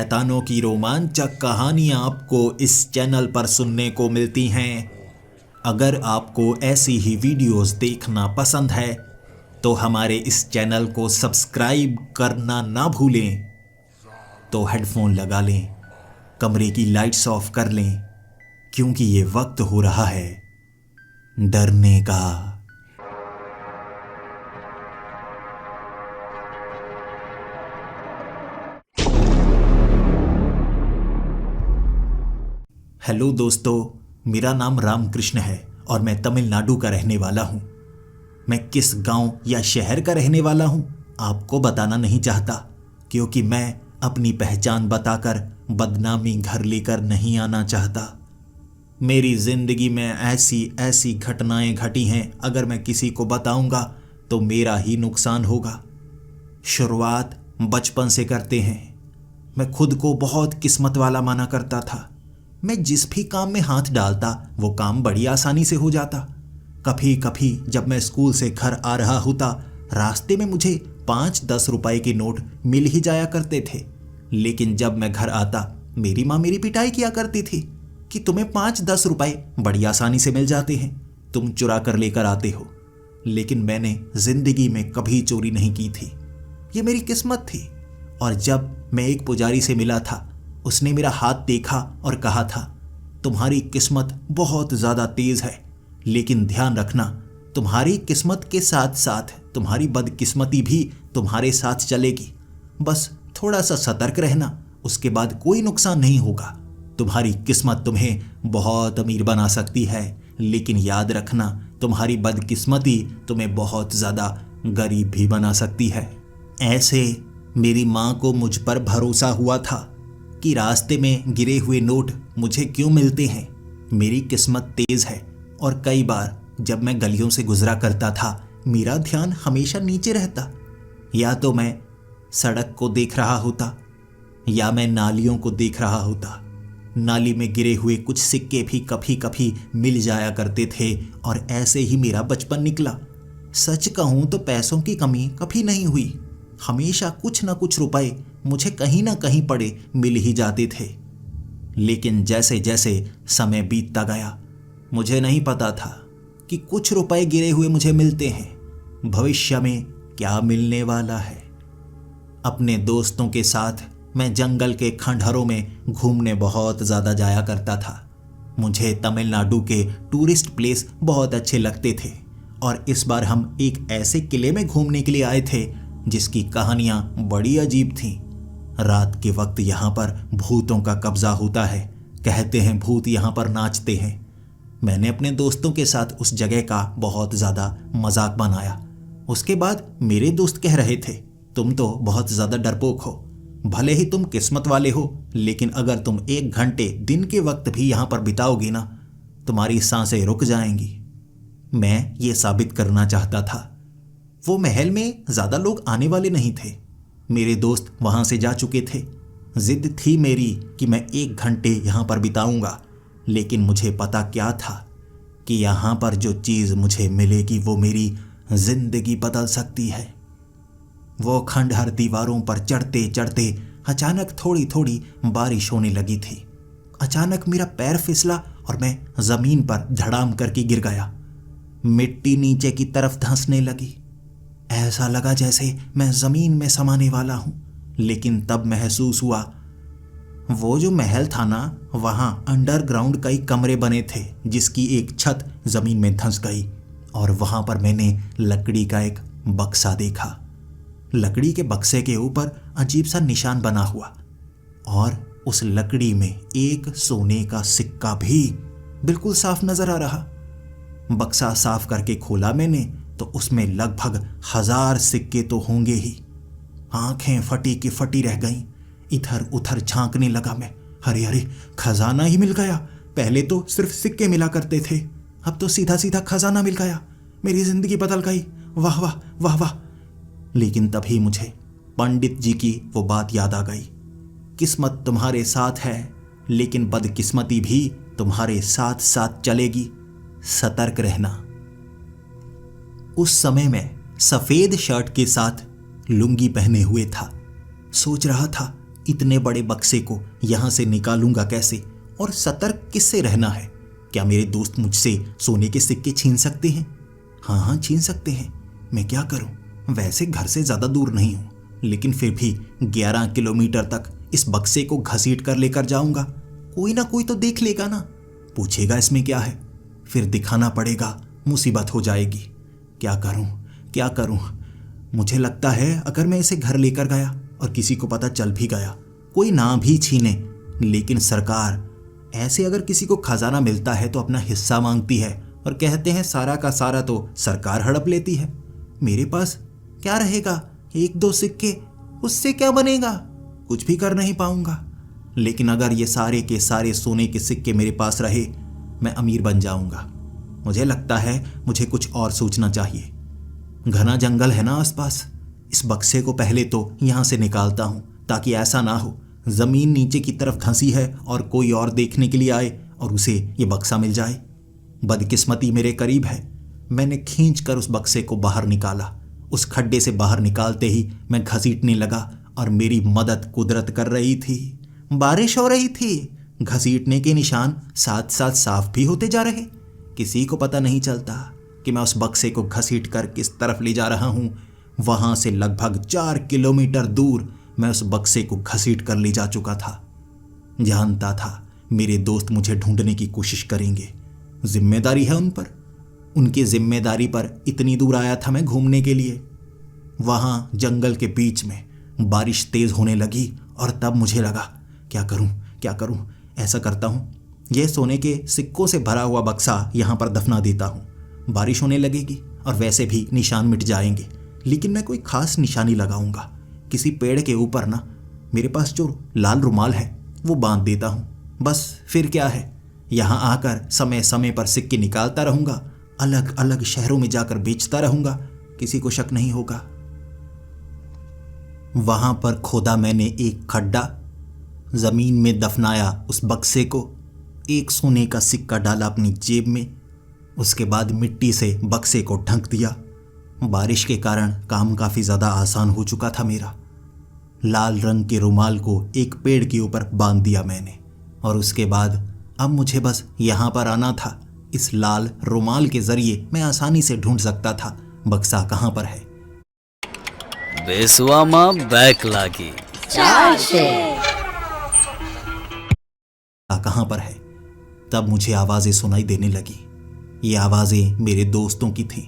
शैतानों की रोमांचक कहानियां आपको इस चैनल पर सुनने को मिलती हैं। अगर आपको ऐसी ही वीडियोस देखना पसंद है तो हमारे इस चैनल को सब्सक्राइब करना ना भूलें। तो हेडफोन लगा लें, कमरे की लाइट्स ऑफ कर लें, क्योंकि ये वक्त हो रहा है डरने का। हेलो दोस्तों, मेरा नाम रामकृष्ण है और मैं तमिलनाडु का रहने वाला हूँ। मैं किस गांव या शहर का रहने वाला हूँ आपको बताना नहीं चाहता, क्योंकि मैं अपनी पहचान बताकर बदनामी घर लेकर नहीं आना चाहता। मेरी ज़िंदगी में ऐसी ऐसी घटनाएं घटी हैं, अगर मैं किसी को बताऊंगा तो मेरा ही नुकसान होगा। शुरुआत बचपन से करते हैं। मैं खुद को बहुत किस्मत वाला माना करता था। मैं जिस भी काम में हाथ डालता वो काम बड़ी आसानी से हो जाता। कभी कभी जब मैं स्कूल से घर आ रहा होता, रास्ते में मुझे 5-10 रुपए के नोट मिल ही जाया करते थे। लेकिन जब मैं घर आता, मेरी माँ मेरी पिटाई किया करती थी कि तुम्हें 5-10 रुपए बड़ी आसानी से मिल जाते हैं, तुम चुरा कर लेकर आते हो। लेकिन मैंने जिंदगी में कभी चोरी नहीं की थी, ये मेरी किस्मत थी। और जब मैं एक पुजारी से मिला था, उसने मेरा हाथ देखा और कहा था, तुम्हारी किस्मत बहुत ज़्यादा तेज़ है, लेकिन ध्यान रखना, तुम्हारी किस्मत के साथ साथ तुम्हारी बदकिस्मती भी तुम्हारे साथ चलेगी। बस थोड़ा सा सतर्क रहना, उसके बाद कोई नुकसान नहीं होगा। तुम्हारी किस्मत तुम्हें बहुत अमीर बना सकती है, लेकिन याद रखना, तुम्हारी बदकिस्मती तुम्हें बहुत ज़्यादा गरीब भी बना सकती है। ऐसे मेरी माँ को मुझ पर भरोसा हुआ था कि रास्ते में गिरे हुए नोट मुझे क्यों मिलते हैं, मेरी किस्मत तेज़ है। और कई बार जब मैं गलियों से गुजरा करता था, मेरा ध्यान हमेशा नीचे रहता। या तो मैं सड़क को देख रहा होता या मैं नालियों को देख रहा होता। नाली में गिरे हुए कुछ सिक्के भी कभी कभी मिल जाया करते थे, और ऐसे ही मेरा बचपन निकला। सच कहूँ तो पैसों की कमी कभी नहीं हुई। हमेशा कुछ न कुछ रुपए मुझे कहीं ना कहीं पड़े मिल ही जाते थे। लेकिन जैसे जैसे समय बीतता गया, मुझे नहीं पता था कि कुछ रुपए गिरे हुए मुझे मिलते हैं, भविष्य में क्या मिलने वाला है। अपने दोस्तों के साथ मैं जंगल के खंडहरों में घूमने बहुत ज़्यादा जाया करता था। मुझे तमिलनाडु के टूरिस्ट प्लेस बहुत अच्छे लगते थे, और इस बार हम एक ऐसे किले में घूमने के लिए आए थे जिसकी कहानियाँ बड़ी अजीब थीं। रात के वक्त यहाँ पर भूतों का कब्जा होता है, कहते हैं भूत यहाँ पर नाचते हैं। मैंने अपने दोस्तों के साथ उस जगह का बहुत ज़्यादा मजाक बनाया। उसके बाद मेरे दोस्त कह रहे थे, तुम तो बहुत ज़्यादा डरपोक हो। भले ही तुम किस्मत वाले हो, लेकिन अगर तुम 1 घंटे दिन के वक्त भी यहाँ पर बिताओगे ना, तुम्हारी सांसें रुक जाएंगी। मैं ये साबित करना चाहता था। वो महल में ज़्यादा लोग आने वाले नहीं थे। मेरे दोस्त वहाँ से जा चुके थे। जिद थी मेरी कि मैं 1 घंटे यहाँ पर बिताऊंगा, लेकिन मुझे पता क्या था कि यहाँ पर जो चीज़ मुझे मिलेगी वो मेरी जिंदगी बदल सकती है। वो खंडहर दीवारों पर चढ़ते चढ़ते अचानक थोड़ी थोड़ी बारिश होने लगी थी। अचानक मेरा पैर फिसला और मैं ज़मीन पर धड़ाम करके गिर गया। मिट्टी नीचे की तरफ धंसने लगी। ऐसा लगा जैसे मैं ज़मीन में समाने वाला हूँ। लेकिन तब महसूस हुआ, वो जो महल था ना, वहाँ अंडरग्राउंड कई कमरे बने थे, जिसकी एक छत ज़मीन में धंस गई। और वहाँ पर मैंने लकड़ी का एक बक्सा देखा। लकड़ी के बक्से के ऊपर अजीब सा निशान बना हुआ, और उस लकड़ी में एक सोने का सिक्का भी बिल्कुल साफ नज़र आ रहा। बक्सा साफ करके खोला मैंने तो उसमें लगभग 1000 सिक्के तो होंगे ही। आंखें फटी की फटी रह गईं। इधर उधर झांकने लगा मैं। अरे अरे, खजाना ही मिल गया। पहले तो सिर्फ सिक्के मिला करते थे, अब तो सीधा सीधा खजाना मिल गया। मेरी जिंदगी बदल गई। वाह वाह वाह वाह। लेकिन तभी मुझे पंडित जी की वो बात याद आ गई, किस्मत तुम्हारे साथ है, लेकिन बदकिस्मती भी तुम्हारे साथ साथ चलेगी, सतर्क रहना। उस समय मैं सफ़ेद शर्ट के साथ लुंगी पहने हुए था। सोच रहा था इतने बड़े बक्से को यहाँ से निकालूंगा कैसे, और सतर्क किससे रहना है? क्या मेरे दोस्त मुझसे सोने के सिक्के छीन सकते हैं? हाँ हाँ, छीन सकते हैं। मैं क्या करूं? वैसे घर से ज़्यादा दूर नहीं हूं, लेकिन फिर भी 11 किलोमीटर तक इस बक्से को घसीट कर लेकर जाऊंगा। कोई ना कोई तो देख लेगा ना, पूछेगा इसमें क्या है, फिर दिखाना पड़ेगा, मुसीबत हो जाएगी। क्या करूं, क्या करूं? मुझे लगता है अगर मैं इसे घर लेकर गया और किसी को पता चल भी गया, कोई ना भी छीने, लेकिन सरकार ऐसे अगर किसी को खजाना मिलता है तो अपना हिस्सा मांगती है और कहते हैं सारा का सारा तो सरकार हड़प लेती है। मेरे पास क्या रहेगा? 1-2 सिक्के, उससे क्या बनेगा? कुछ भी कर नहीं पाऊंगा। लेकिन अगर ये सारे के सारे सोने के सिक्के मेरे पास रहे, मैं अमीर बन जाऊंगा। मुझे लगता है मुझे कुछ और सोचना चाहिए। घना जंगल है ना आसपास। इस बक्से को पहले तो यहाँ से निकालता हूँ, ताकि ऐसा ना हो जमीन नीचे की तरफ धंसी है और कोई और देखने के लिए आए और उसे ये बक्सा मिल जाए। बदकिस्मती मेरे करीब है। मैंने खींच कर उस बक्से को बाहर निकाला। उस खड्डे से बाहर निकालते ही मैं घसीटने लगा और मेरी मदद कुदरत कर रही थी। बारिश हो रही थी। घसीटने के निशान साथ साथ साफ भी होते जा रहे। किसी को पता नहीं चलता कि मैं उस बक्से को घसीट कर किस तरफ ले जा रहा हूं। वहां से लगभग 4 किलोमीटर दूर मैं उस बक्से को घसीट कर ले जा चुका था। जानता था मेरे दोस्त मुझे ढूंढने की कोशिश करेंगे। जिम्मेदारी है उन पर। उनकी जिम्मेदारी पर इतनी दूर आया था मैं घूमने के लिए। वहां जंगल के बीच में बारिश तेज होने लगी और तब मुझे लगा, क्या करूं, क्या करूं? ऐसा करता हूं, यह सोने के सिक्कों से भरा हुआ बक्सा यहां पर दफना देता हूं। बारिश होने लगेगी और वैसे भी निशान मिट जाएंगे, लेकिन मैं कोई खास निशानी लगाऊंगा। किसी पेड़ के ऊपर ना मेरे पास जो लाल रुमाल है वो बांध देता हूं। बस फिर क्या है, यहां आकर समय समय पर सिक्के निकालता रहूंगा, अलग अलग शहरों में जाकर बेचता रहूंगा, किसी को शक नहीं होगा। वहां पर खोदा मैंने एक खड्डा, जमीन में दफनाया उस बक्से को, एक सोने का सिक्का डाला अपनी जेब में, उसके बाद मिट्टी से बक्से को ढक दिया। बारिश के कारण काम काफी ज्यादा आसान हो चुका था मेरा। लाल रंग के रुमाल को एक पेड़ के ऊपर बांध दिया मैंने, और उसके बाद अब मुझे बस यहाँ पर आना था। इस लाल रुमाल के जरिए मैं आसानी से ढूंढ सकता था बक्सा कहाँ पर है। बेसुआमा बैक लागी कहाँ पर है। तब मुझे आवाजें सुनाई देने लगी। ये आवाजें मेरे दोस्तों की थीं।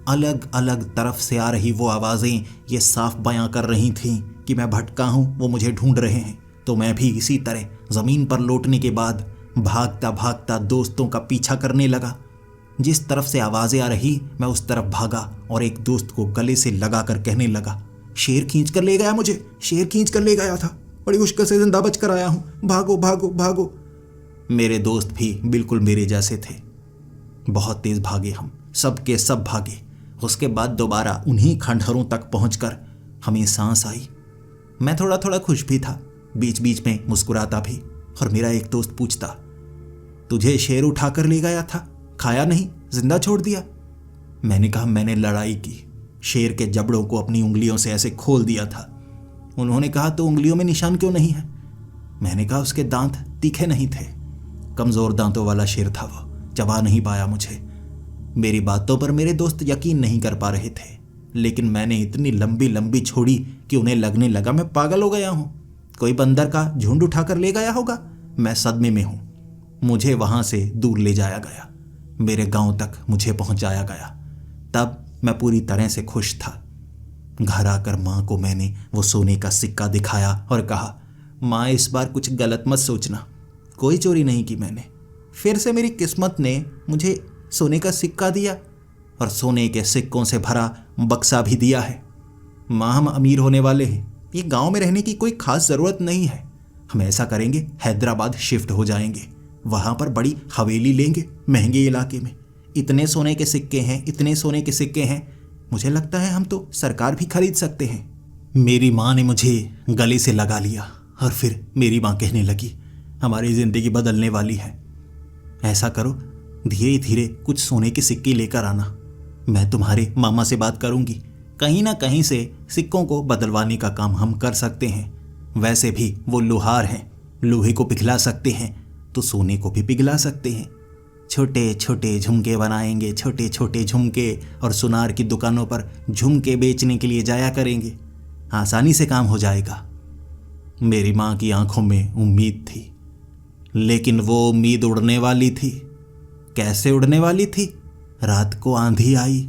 अलग अलग तरफ से आ रही वो आवाजें ये साफ बयां कर रही थीं कि मैं भटका हूं, वो मुझे ढूंढ रहे हैं। तो मैं भी इसी तरह जमीन पर लौटने के बाद भागता भागता दोस्तों का पीछा करने लगा। जिस तरफ से आवाजें आ रही मैं उस तरफ भागा और एक दोस्त को गले से लगाकर कहने लगा, शेर खींच कर ले गया मुझे, शेर खींच कर ले गया था, बड़ी मुश्किल से जिंदा बच कर आया हूं, भागो भागो भागो। मेरे दोस्त भी बिल्कुल मेरे जैसे थे। बहुत तेज भागे हम, सब के सब भागे। उसके बाद दोबारा उन्हीं खंडहरों तक पहुंचकर हमें सांस आई। मैं थोड़ा थोड़ा खुश भी था, बीच बीच में मुस्कुराता भी। और मेरा एक दोस्त पूछता, तुझे शेर उठा कर ले गया था, खाया नहीं, जिंदा छोड़ दिया? मैंने कहा, मैंने लड़ाई की, शेर के जबड़ों को अपनी उंगलियों से ऐसे खोल दिया था। उन्होंने कहा, तो उंगलियों में निशान क्यों नहीं है? मैंने कहा, उसके दांत तीखे नहीं थे, कमजोर दांतों वाला शेर था वो, चबा नहीं पाया मुझे। मेरी बातों पर मेरे दोस्त यकीन नहीं कर पा रहे थे, लेकिन मैंने इतनी लंबी लंबी छोड़ी कि उन्हें लगने लगा मैं पागल हो गया हूं, कोई बंदर का झुंड उठाकर ले गया होगा। मैं सदमे में हूं। मुझे वहां से दूर ले जाया गया, मेरे गांव तक मुझे पहुंचाया गया। तब मैं पूरी तरह से खुश था। घर आकर माँ को मैंने वो सोने का सिक्का दिखाया और कहा, माँ इस बार कुछ गलत मत सोचना, कोई चोरी नहीं की मैंने। फिर से मेरी किस्मत ने मुझे सोने का सिक्का दिया और सोने के सिक्कों से भरा बक्सा भी दिया है। माँ, हम अमीर होने वाले हैं, ये गांव में रहने की कोई खास ज़रूरत नहीं है। हम ऐसा करेंगे, हैदराबाद शिफ्ट हो जाएंगे, वहाँ पर बड़ी हवेली लेंगे महंगे इलाके में। इतने सोने के सिक्के हैं, इतने सोने के सिक्के हैं, मुझे लगता है हम तो सरकार भी खरीद सकते हैं। मेरी माँ ने मुझे गले से लगा लिया और फिर मेरी माँ कहने लगी, हमारी ज़िंदगी बदलने वाली है। ऐसा करो, धीरे धीरे कुछ सोने के सिक्के लेकर आना, मैं तुम्हारे मामा से बात करूंगी, कहीं ना कहीं से सिक्कों को बदलवाने का काम हम कर सकते हैं। वैसे भी वो लोहार हैं, लोहे को पिघला सकते हैं तो सोने को भी पिघला सकते हैं। छोटे छोटे झुमके बनाएंगे, छोटे छोटे झुमके, और सुनार की दुकानों पर झुमके बेचने के लिए जाया करेंगे। आसानी से काम हो जाएगा। मेरी माँ की आंखों में उम्मीद थी, लेकिन वो उम्मीद उड़ने वाली थी। कैसे उड़ने वाली थी? रात को आंधी आई,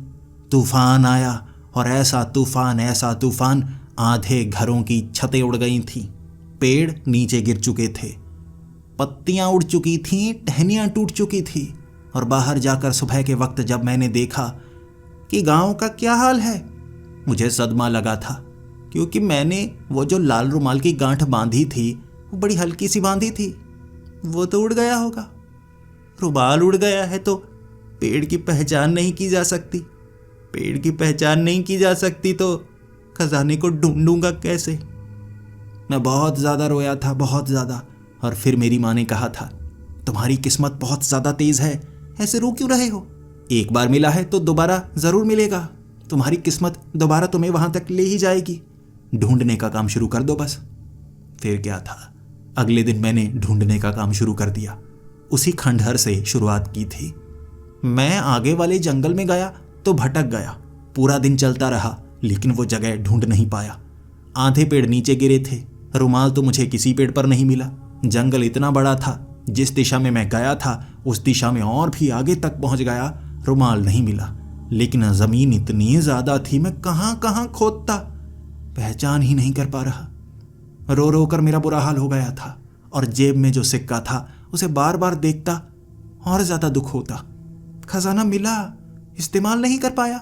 तूफान आया, और ऐसा तूफान, आधे घरों की छतें उड़ गई थीं, पेड़ नीचे गिर चुके थे, पत्तियां उड़ चुकी थीं, टहनियां टूट चुकी थी। और बाहर जाकर सुबह के वक्त जब मैंने देखा कि गांव का क्या हाल है, मुझे सदमा लगा था, क्योंकि मैंने वो जो लाल रुमाल की गांठ बांधी थी वो बड़ी हल्की सी बांधी थी, वो तो उड़ गया होगा। रुमाल उड़ गया है तो पेड़ की पहचान नहीं की जा सकती, पेड़ की पहचान नहीं की जा सकती तो खजाने को ढूंढूंगा कैसे? मैं बहुत ज़्यादा रोया था, बहुत ज़्यादा। और फिर मेरी माँ ने कहा था, तुम्हारी किस्मत बहुत ज़्यादा तेज़ है, ऐसे रो क्यों रहे हो? एक बार मिला है तो दोबारा ज़रूर मिलेगा, तुम्हारी किस्मत दोबारा तुम्हें वहाँ तक ले ही जाएगी, ढूंढने का काम शुरू कर दो बस। फिर क्या था, अगले दिन मैंने ढूंढने का काम शुरू कर दिया। उसी खंडहर से शुरुआत की थी। मैं आगे वाले जंगल में गया तो भटक गया, पूरा दिन चलता रहा, लेकिन वो जगह ढूंढ नहीं पाया। आधे पेड़ नीचे गिरे थे, रुमाल तो मुझे किसी पेड़ पर नहीं मिला। जंगल इतना बड़ा था, जिस दिशा में मैं गया था उस दिशा में और भी आगे तक पहुंच गया, रुमाल नहीं मिला। लेकिन ज़मीन इतनी ज़्यादा थी, मैं कहाँ कहाँ खोदता, पहचान ही नहीं कर पा रहा। रो रो कर मेरा बुरा हाल हो गया था, और जेब में जो सिक्का था उसे बार बार देखता और ज़्यादा दुख होता। खजाना मिला, इस्तेमाल नहीं कर पाया।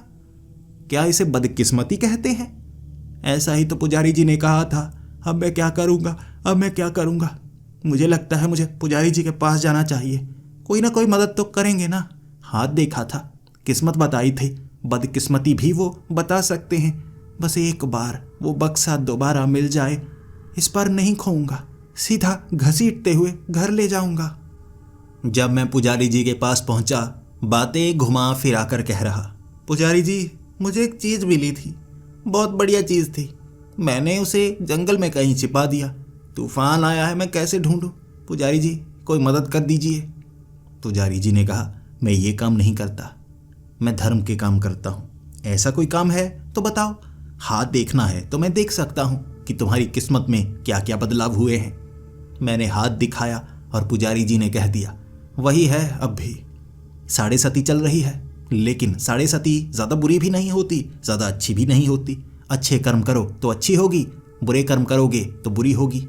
क्या इसे बदकिस्मती कहते हैं? ऐसा ही तो पुजारी जी ने कहा था। अब मैं क्या करूँगा? मुझे लगता है मुझे पुजारी जी के पास जाना चाहिए, कोई ना कोई मदद तो करेंगे ना। हाथ देखा था, किस्मत बताई थी, बदकिस्मती भी वो बता सकते हैं। बस एक बार वो बक्सा दोबारा मिल जाए, इस बार नहीं खोऊंगा, सीधा घसीटते हुए घर ले जाऊंगा। जब मैं पुजारी जी के पास पहुंचा, बातें घुमा फिरा कर कह रहा, पुजारी जी, मुझे एक चीज़ मिली थी, बहुत बढ़िया चीज़ थी, मैंने उसे जंगल में कहीं छिपा दिया, तूफान आया है, मैं कैसे ढूंढूं? पुजारी जी कोई मदद कर दीजिए। पुजारी जी ने कहा, मैं ये काम नहीं करता, मैं धर्म के काम करता हूँ। ऐसा कोई काम है तो बताओ, हाथ देखना है तो मैं देख सकता हूँ कि तुम्हारी किस्मत में क्या क्या बदलाव हुए हैं। मैंने हाथ दिखाया और पुजारी जी ने कह दिया, वही है अब भी, 7.5 चल रही है, लेकिन 7.5 ज़्यादा बुरी भी नहीं होती, ज़्यादा अच्छी भी नहीं होती। अच्छे कर्म करो तो अच्छी होगी, बुरे कर्म करोगे तो बुरी होगी।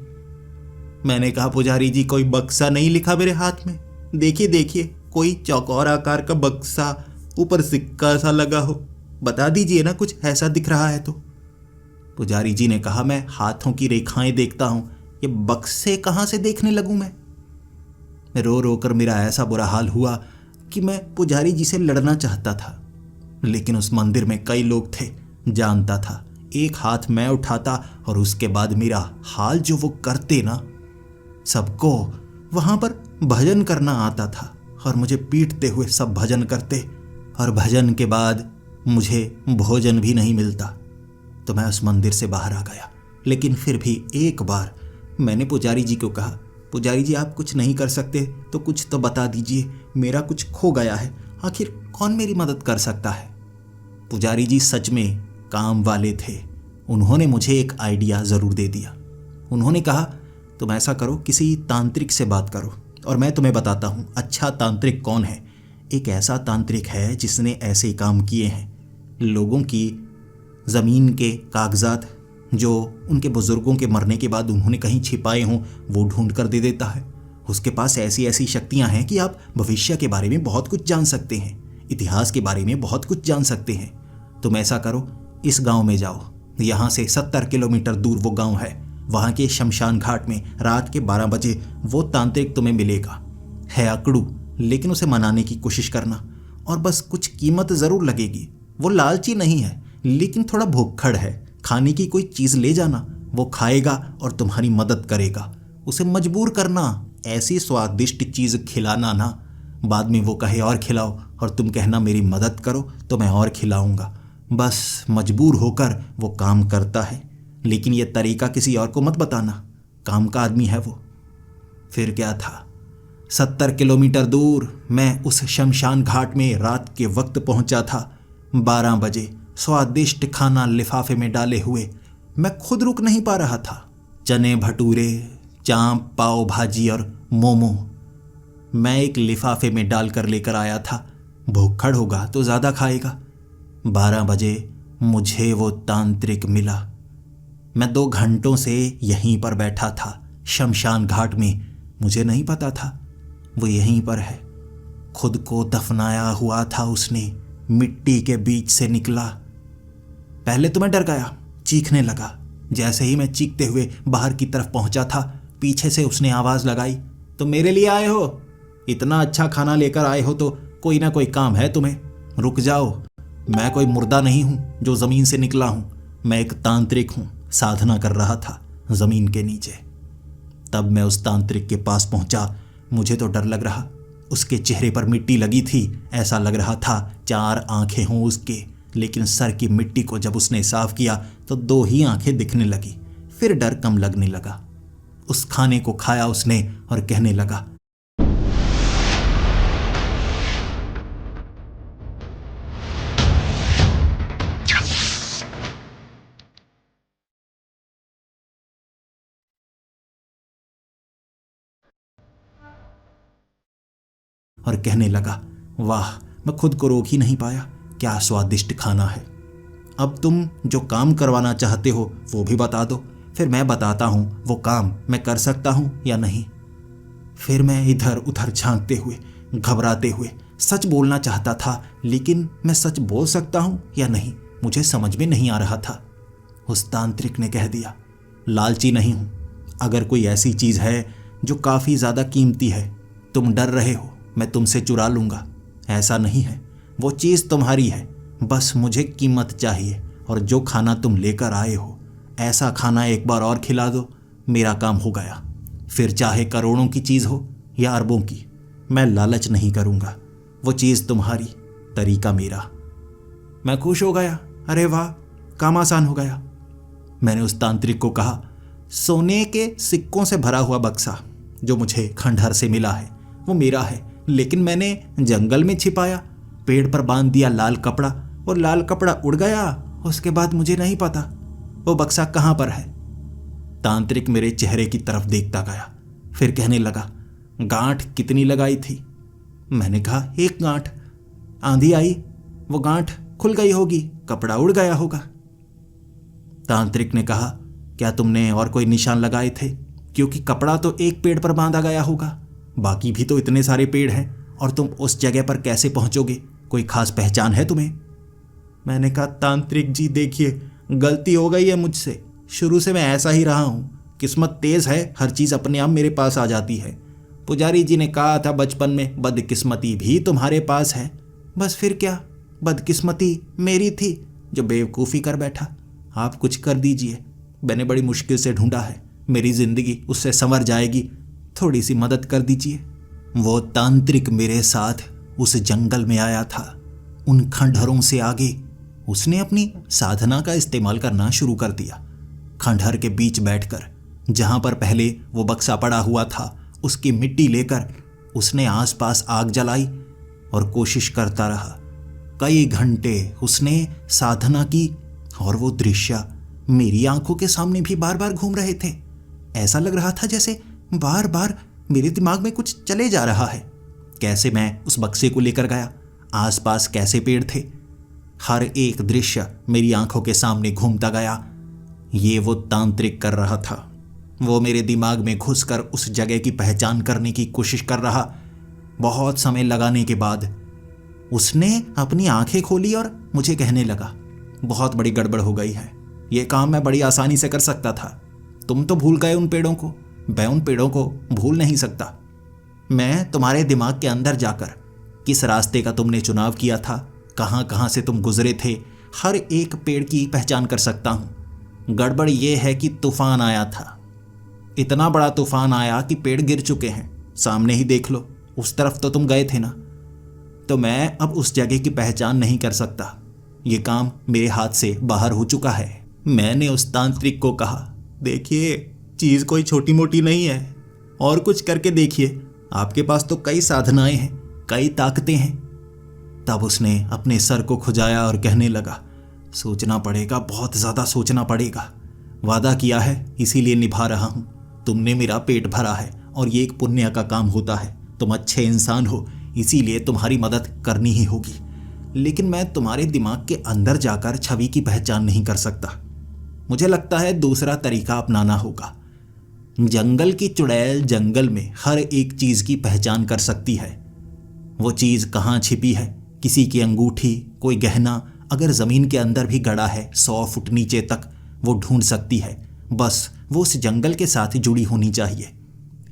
मैंने कहा, पुजारी जी कोई बक्सा नहीं लिखा मेरे हाथ में, देखिए कोई चौकोर आकार का बक्सा, ऊपर सिक्का सा लगा हो, बता दीजिए ना, कुछ ऐसा दिख रहा है तो। पुजारी जी ने कहा, मैं हाथों की रेखाएं देखता हूँ, ये बक्से कहाँ से देखने लगूं मैं? रो रो कर मेरा ऐसा बुरा हाल हुआ कि मैं पुजारी जी से लड़ना चाहता था, लेकिन उस मंदिर में कई लोग थे, जानता था, एक हाथ मैं उठाता और उसके बाद मेरा हाल जो वो करते ना, सबको वहाँ पर भजन करना आता था और मुझे पीटते हुए सब भजन करते, और भजन के बाद मुझे भोजन भी नहीं मिलता। तो मैं उस मंदिर से बाहर आ गया। लेकिन फिर भी एक बार मैंने पुजारी जी को कहा, पुजारी जी आप कुछ नहीं कर सकते तो कुछ तो बता दीजिए, मेरा कुछ खो गया है, आखिर कौन मेरी मदद कर सकता है? पुजारी जी सच में काम वाले थे, उन्होंने मुझे एक आइडिया ज़रूर दे दिया। उन्होंने कहा, तुम ऐसा करो, किसी तांत्रिक से बात करो और मैं तुम्हें बताता हूँ अच्छा तांत्रिक कौन है। एक ऐसा तांत्रिक है जिसने ऐसे काम किए हैं, लोगों की ज़मीन के कागजात जो उनके बुज़ुर्गों के मरने के बाद उन्होंने कहीं छिपाए हों वो ढूंढ कर दे देता है। उसके पास ऐसी ऐसी शक्तियाँ हैं कि आप भविष्य के बारे में बहुत कुछ जान सकते हैं, इतिहास के बारे में बहुत कुछ जान सकते हैं। तुम ऐसा करो, इस गांव में जाओ, यहाँ से 70 किलोमीटर दूर वो गांव है, वहाँ के शमशान घाट में रात के 12 बजे वो तांत्रिक तुम्हें मिलेगा। है अकड़ू, लेकिन उसे मनाने की कोशिश करना, और बस कुछ कीमत ज़रूर लगेगी। वो लालची नहीं है, लेकिन थोड़ा भूखड़ है। खाने की कोई चीज़ ले जाना, वो खाएगा और तुम्हारी मदद करेगा। उसे मजबूर करना, ऐसी स्वादिष्ट चीज़ खिलाना ना, बाद में वो कहे और खिलाओ और तुम कहना मेरी मदद करो तो मैं और खिलाऊंगा। बस मजबूर होकर वो काम करता है। लेकिन यह तरीका किसी और को मत बताना, काम का आदमी है वो। फिर क्या था, 70 किलोमीटर दूर मैं उस शमशान घाट में रात के वक्त पहुंचा था। 12 बजे स्वादिष्ट खाना लिफाफे में डाले हुए मैं खुद रुक नहीं पा रहा था। चने भटूरे, चांप, पाव भाजी और मोमो मैं एक लिफाफे में डालकर लेकर आया था। भूखड़ होगा तो ज़्यादा खाएगा। 12 बजे मुझे वो तांत्रिक मिला। मैं 2 घंटों से यहीं पर बैठा था, शमशान घाट में। मुझे नहीं पता था वो यहीं पर है। खुद को दफनाया हुआ था उसने, मिट्टी के बीच से निकला। पहले तो मैं डर गया, चीखने लगा। जैसे ही मैं चीखते हुए बाहर की तरफ पहुंचा था, पीछे से उसने आवाज़ लगाई, तो मेरे लिए आए हो? इतना अच्छा खाना लेकर आए हो तो कोई ना कोई काम है तुम्हें। रुक जाओ, मैं कोई मुर्दा नहीं हूं जो ज़मीन से निकला हूं। मैं एक तांत्रिक हूं, साधना कर रहा था ज़मीन के नीचे। तब मैं उस तांत्रिक के पास पहुंचा। मुझे तो डर लग रहा। उसके चेहरे पर मिट्टी लगी थी, ऐसा लग रहा था 4 आंखें हों उसके। लेकिन सर की मिट्टी को जब उसने साफ किया तो 2 ही आंखें दिखने लगी। फिर डर कम लगने लगा। उस खाने को खाया उसने और कहने लगा, वाह, मैं खुद को रोक ही नहीं पाया। क्या स्वादिष्ट खाना है। अब तुम जो काम करवाना चाहते हो वो भी बता दो, फिर मैं बताता हूँ वो काम मैं कर सकता हूँ या नहीं। फिर मैं इधर उधर झांकते हुए, घबराते हुए सच बोलना चाहता था, लेकिन मैं सच बोल सकता हूँ या नहीं मुझे समझ में नहीं आ रहा था। उस तांत्रिक ने कह दिया, लालची नहीं हूँ। अगर कोई ऐसी चीज़ है जो काफ़ी ज़्यादा कीमती है, तुम डर रहे हो मैं तुमसे चुरा लूँगा, ऐसा नहीं है। वो चीज़ तुम्हारी है, बस मुझे कीमत चाहिए। और जो खाना तुम लेकर आए हो, ऐसा खाना एक बार और खिला दो, मेरा काम हो गया। फिर चाहे करोड़ों की चीज़ हो या अरबों की, मैं लालच नहीं करूँगा। वो चीज़ तुम्हारी, तरीका मेरा। मैं खुश हो गया। अरे वाह, काम आसान हो गया। मैंने उस तांत्रिक को कहा, सोने के सिक्कों से भरा हुआ बक्सा जो मुझे खंडहर से मिला है वो मेरा है, लेकिन मैंने जंगल में छिपाया, पेड़ पर बांध दिया लाल कपड़ा, और लाल कपड़ा उड़ गया। उसके बाद मुझे नहीं पता वो बक्सा कहाँ पर है। तांत्रिक मेरे चेहरे की तरफ देखता गया, फिर कहने लगा, गांठ कितनी लगाई थी? मैंने कहा, 1 गांठ। आंधी आई, वो गांठ खुल गई होगी, कपड़ा उड़ गया होगा। तांत्रिक ने कहा, क्या तुमने और कोई निशान लगाए थे? क्योंकि कपड़ा तो एक पेड़ पर बांधा गया होगा, बाकी भी तो इतने सारे पेड़ हैं, और तुम उस जगह पर कैसे पहुंचोगे? कोई खास पहचान है तुम्हें? मैंने कहा, तांत्रिक जी देखिए, गलती हो गई है मुझसे। शुरू से मैं ऐसा ही रहा हूँ। किस्मत तेज़ है, हर चीज़ अपने आप मेरे पास आ जाती है। पुजारी जी ने कहा था बचपन में, बदकिस्मती भी तुम्हारे पास है। बस फिर क्या, बदकिस्मती मेरी थी जो बेवकूफ़ी कर बैठा। आप कुछ कर दीजिए, मैंने बड़ी मुश्किल से ढूंढा है, मेरी ज़िंदगी उससे संवर जाएगी, थोड़ी सी मदद कर दीजिए। वो तांत्रिक मेरे साथ उस जंगल में आया था। उन खंडहरों से आगे उसने अपनी साधना का इस्तेमाल करना शुरू कर दिया। खंडहर के बीच बैठकर, जहाँ पर पहले वो बक्सा पड़ा हुआ था, उसकी मिट्टी लेकर उसने आसपास आग जलाई और कोशिश करता रहा। कई घंटे उसने साधना की, और वो दृश्य मेरी आंखों के सामने भी बार बार घूम रहे थे। ऐसा लग रहा था जैसे बार बार मेरे दिमाग में कुछ चले जा रहा है। कैसे मैं उस बक्से को लेकर गया, आसपास कैसे पेड़ थे, हर एक दृश्य मेरी आंखों के सामने घूमता गया। ये वो तांत्रिक कर रहा था। वो मेरे दिमाग में घुसकर उस जगह की पहचान करने की कोशिश कर रहा। बहुत समय लगाने के बाद उसने अपनी आंखें खोली और मुझे कहने लगा, बहुत बड़ी गड़बड़ हो गई है, ये काम मैं बड़ी आसानी से कर सकता था। तुम तो भूल गए उन पेड़ों को, मैं उन पेड़ों को भूल नहीं सकता। मैं तुम्हारे दिमाग के अंदर जाकर किस रास्ते का तुमने चुनाव किया था, कहाँ कहाँ से तुम गुजरे थे, हर एक पेड़ की पहचान कर सकता हूँ। गड़बड़ ये है कि तूफान आया था, इतना बड़ा तूफान आया कि पेड़ गिर चुके हैं, सामने ही देख लो, उस तरफ तो तुम गए थे ना। तो मैं अब उस जगह की पहचान नहीं कर सकता, ये काम मेरे हाथ से बाहर हो चुका है। मैंने उस तांत्रिक को कहा, देखिए चीज़ कोई छोटी मोटी नहीं है, और कुछ करके देखिए, आपके पास तो कई साधनाएं हैं, कई ताकतें हैं। तब उसने अपने सर को खुजाया और कहने लगा, सोचना पड़ेगा, बहुत ज़्यादा सोचना पड़ेगा। वादा किया है इसीलिए निभा रहा हूँ। तुमने मेरा पेट भरा है और ये एक पुण्य का काम होता है। तुम अच्छे इंसान हो, इसीलिए तुम्हारी मदद करनी ही होगी। लेकिन मैं तुम्हारे दिमाग के अंदर जाकर छवि की पहचान नहीं कर सकता। मुझे लगता है दूसरा तरीका अपनाना होगा। जंगल की चुड़ैल जंगल में हर एक चीज़ की पहचान कर सकती है। वो चीज़ कहाँ छिपी है, किसी की अंगूठी, कोई गहना अगर ज़मीन के अंदर भी गड़ा है 100 फुट नीचे तक, वो ढूंढ सकती है। बस वो उस जंगल के साथ जुड़ी होनी चाहिए।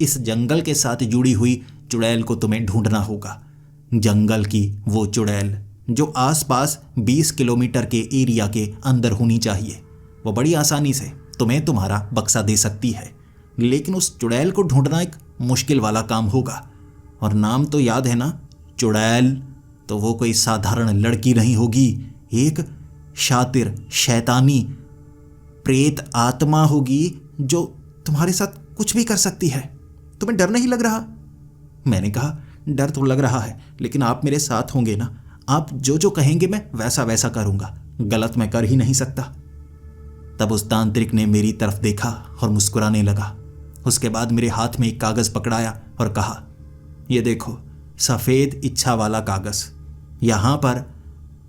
इस जंगल के साथ जुड़ी हुई चुड़ैल को तुम्हें ढूंढना होगा। जंगल की वो चुड़ैल जो आसपास 20 किलोमीटर के एरिया के अंदर होनी चाहिए। वो बड़ी आसानी से तुम्हें तुम्हारा बक्सा दे सकती है, लेकिन उस चुड़ैल को ढूंढना एक मुश्किल वाला काम होगा। और नाम तो याद है ना, चुड़ैल। तो वो कोई साधारण लड़की नहीं होगी, एक शातिर शैतानी प्रेत आत्मा होगी जो तुम्हारे साथ कुछ भी कर सकती है। तुम्हें डर नहीं लग रहा? मैंने कहा, डर तो लग रहा है, लेकिन आप मेरे साथ होंगे ना। आप जो जो कहेंगे मैं वैसा वैसा करूंगा, गलत मैं कर ही नहीं सकता। तब उस तांत्रिक ने मेरी तरफ देखा और मुस्कुराने लगा। उसके बाद मेरे हाथ में एक कागज़ पकड़ाया और कहा, ये देखो, सफ़ेद इच्छा वाला कागज़। यहाँ पर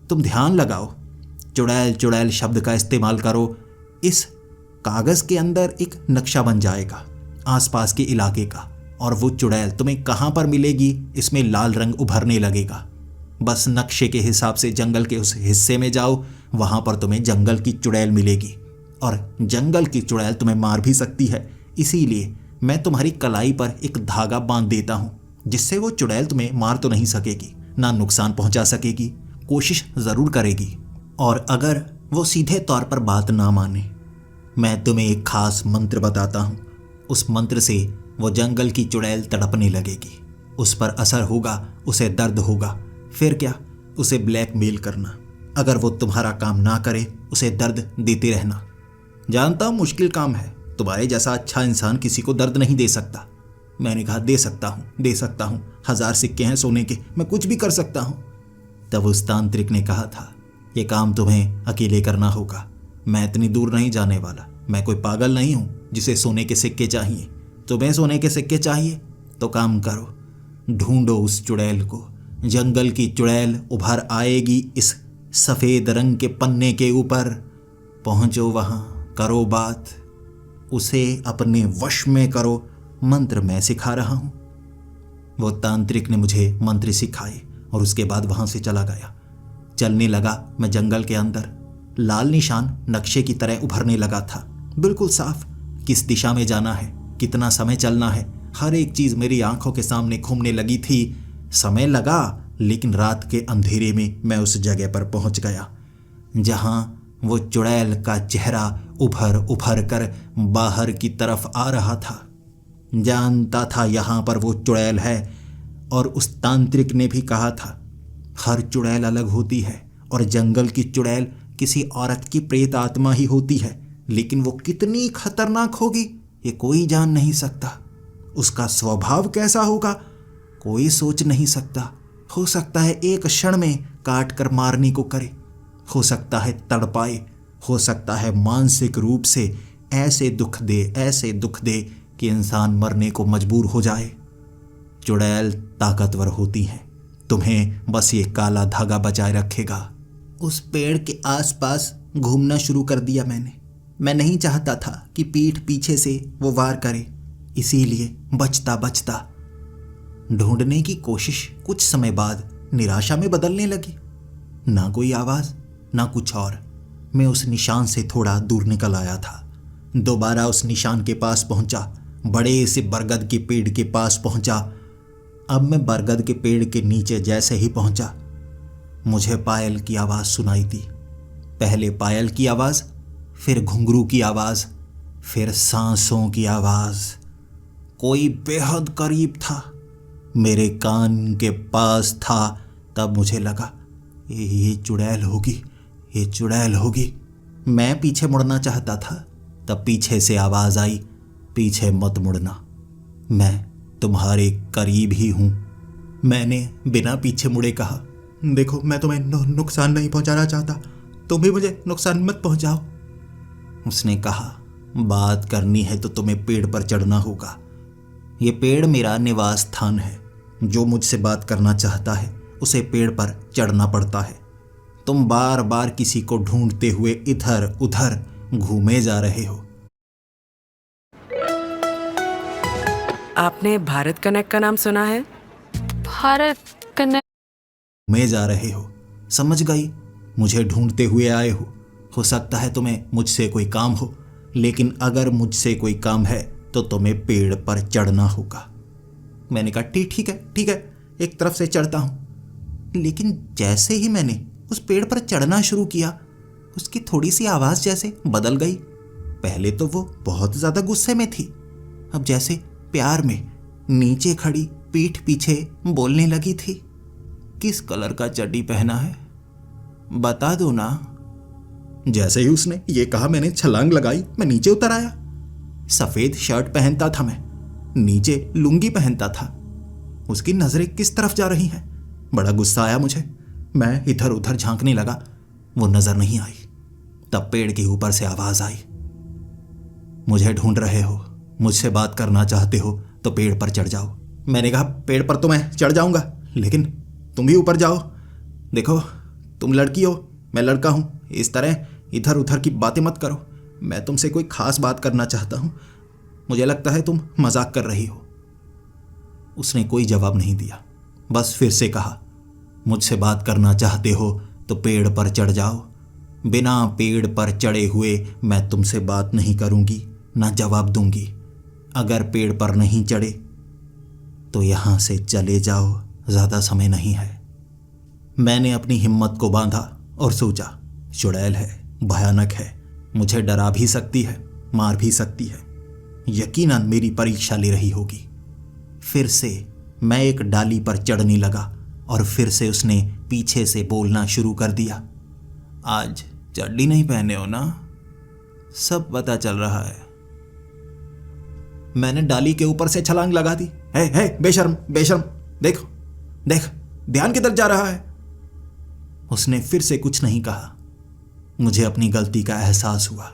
तुम ध्यान लगाओ, चुड़ैल चुड़ैल शब्द का इस्तेमाल करो। इस कागज़ के अंदर एक नक्शा बन जाएगा आसपास के इलाके का, और वो चुड़ैल तुम्हें कहाँ पर मिलेगी इसमें लाल रंग उभरने लगेगा। बस नक्शे के हिसाब से जंगल के उस हिस्से में जाओ, वहाँ पर तुम्हें जंगल की चुड़ैल मिलेगी। और जंगल की चुड़ैल तुम्हें मार भी सकती है, इसीलिए मैं तुम्हारी कलाई पर एक धागा बांध देता हूँ, जिससे वो चुड़ैल तुम्हें मार तो नहीं सकेगी, ना नुकसान पहुँचा सकेगी, कोशिश ज़रूर करेगी। और अगर वो सीधे तौर पर बात ना माने, मैं तुम्हें एक खास मंत्र बताता हूँ। उस मंत्र से वो जंगल की चुड़ैल तड़पने लगेगी, उस पर असर होगा, उसे दर्द होगा। फिर क्या, उसे ब्लैकमेल करना। अगर वो तुम्हारा काम ना करे, उसे दर्द देते रहना। जानता हूँ मुश्किल काम है, तुम्हारे जैसा अच्छा इंसान किसी को दर्द नहीं दे सकता। मैंने कहा, दे सकता हूँ, दे सकता हूँ, 1000 सिक्के हैं सोने के, मैं कुछ भी कर सकता हूँ। तब उस तांत्रिक ने कहा था, ये काम तुम्हें अकेले करना होगा, मैं इतनी दूर नहीं जाने वाला। मैं कोई पागल नहीं हूँ जिसे सोने के सिक्के चाहिए। तुम्हें सोने के सिक्के चाहिए तो काम करो, ढूंढो उस चुड़ैल को। जंगल की चुड़ैल उभर आएगी इस सफ़ेद रंग के पन्ने के ऊपर। पहुँचो वहाँ, करो बात, उसे अपने वश में करो। मंत्र मैं सिखा रहा हूँ। वो तांत्रिक ने मुझे मंत्र सिखाए और उसके बाद वहाँ से चला गया। चलने लगा मैं जंगल के अंदर। लाल निशान नक्शे की तरह उभरने लगा था, बिल्कुल साफ। किस दिशा में जाना है, कितना समय चलना है, हर एक चीज़ मेरी आंखों के सामने घूमने लगी थी। समय लगा, लेकिन रात के अंधेरे में मैं उस जगह पर पहुंच गया जहां वो चुड़ैल का चेहरा उभर उभर कर बाहर की तरफ आ रहा था। जानता था यहाँ पर वो चुड़ैल है, और उस तांत्रिक ने भी कहा था, हर चुड़ैल अलग होती है और जंगल की चुड़ैल किसी औरत की प्रेत आत्मा ही होती है, लेकिन वो कितनी खतरनाक होगी ये कोई जान नहीं सकता। उसका स्वभाव कैसा होगा कोई सोच नहीं सकता। हो सकता है एक क्षण में काट कर मारने को करे, हो सकता है तड़पाए, हो सकता है मानसिक रूप से ऐसे दुख दे कि इंसान मरने को मजबूर हो जाए। चुड़ैल ताकतवर होती हैं, तुम्हें बस ये काला धागा बचाए रखेगा। उस पेड़ के आसपास घूमना शुरू कर दिया मैंने। मैं नहीं चाहता था कि पीठ पीछे से वो वार करे, इसीलिए बचता बचता ढूंढने की कोशिश कुछ समय बाद निराशा में बदलने लगी। ना कोई आवाज़, ना कुछ और। मैं उस निशान से थोड़ा दूर निकल आया था। दोबारा उस निशान के पास पहुंचा, बड़े से बरगद के पेड़ के पास पहुंचा। अब मैं बरगद के पेड़ के नीचे जैसे ही पहुंचा, मुझे पायल की आवाज़ सुनाई दी। पहले पायल की आवाज़, फिर घुंघरू की आवाज़, फिर सांसों की आवाज़। कोई बेहद करीब था, मेरे कान के पास था। तब मुझे लगा ये चुड़ैल होगी, ये चुड़ैल होगी। मैं पीछे मुड़ना चाहता था, तब पीछे से आवाज आई, पीछे मत मुड़ना, मैं तुम्हारे करीब ही हूं। मैंने बिना पीछे मुड़े कहा, देखो मैं तुम्हें नुकसान नहीं पहुंचाना चाहता, तुम भी मुझे नुकसान मत पहुंचाओ। उसने कहा, बात करनी है तो तुम्हें पेड़ पर चढ़ना होगा। ये पेड़ मेरा निवास स्थान है। जो मुझसे बात करना चाहता है उसे पेड़ पर चढ़ना पड़ता है। तुम बार बार किसी को ढूंढते हुए इधर उधर घूमे जा रहे हो। आपने भारत कनेक्ट का नाम सुना है? भारत कनेक्ट? घूमे जा रहे हो, समझ गई, मुझे ढूंढते हुए आए हो सकता है तुम्हें मुझसे कोई काम हो, लेकिन अगर मुझसे कोई काम है तो तुम्हें पेड़ पर चढ़ना होगा। मैंने कहा, ठीक है, एक तरफ से चढ़ता हूं। लेकिन जैसे ही मैंने उस पेड़ पर चढ़ना शुरू किया, उसकी थोड़ी सी आवाज जैसे बदल गई। पहले तो वो बहुत ज्यादा गुस्से में थी, अब जैसे प्यार में नीचे खड़ी पीठ पीछे बोलने लगी थी। किस कलर का चड्डी पहना है, बता दो ना। जैसे ही उसने ये कहा, मैंने छलांग लगाई, मैं नीचे उतर आया। सफेद शर्ट पहनता था मैं, नीचे लुंगी पहनता था। उसकी नजरें किस तरफ जा रही हैं, बड़ा गुस्सा आया मुझे। मैं इधर उधर झांकने लगा, वो नजर नहीं आई। तब पेड़ के ऊपर से आवाज आई, मुझे ढूंढ रहे हो, मुझसे बात करना चाहते हो तो पेड़ पर चढ़ जाओ। मैंने कहा, पेड़ पर तो मैं चढ़ जाऊंगा, लेकिन तुम भी ऊपर जाओ। देखो, तुम लड़की हो, मैं लड़का हूं, इस तरह इधर उधर की बातें मत करो। मैं तुमसे कोई खास बात करना चाहता हूं, मुझे लगता है तुम मजाक कर रही हो। उसने कोई जवाब नहीं दिया, बस फिर से कहा, मुझसे बात करना चाहते हो तो पेड़ पर चढ़ जाओ। बिना पेड़ पर चढ़े हुए मैं तुमसे बात नहीं करूंगी, ना जवाब दूंगी। अगर पेड़ पर नहीं चढ़े तो यहां से चले जाओ, ज्यादा समय नहीं है। मैंने अपनी हिम्मत को बांधा और सोचा, चुड़ैल है, भयानक है, मुझे डरा भी सकती है, मार भी सकती है, यकीनन मेरी परीक्षा ले रही होगी। फिर से मैं एक डाली पर चढ़ने लगा और फिर से उसने पीछे से बोलना शुरू कर दिया, आज चड्डी नहीं पहने हो ना, सब पता चल रहा है। मैंने डाली के ऊपर से छलांग लगा दी। हे बेशर्म, देखो देख, ध्यान किधर जा रहा है। उसने फिर से कुछ नहीं कहा। मुझे अपनी गलती का एहसास हुआ।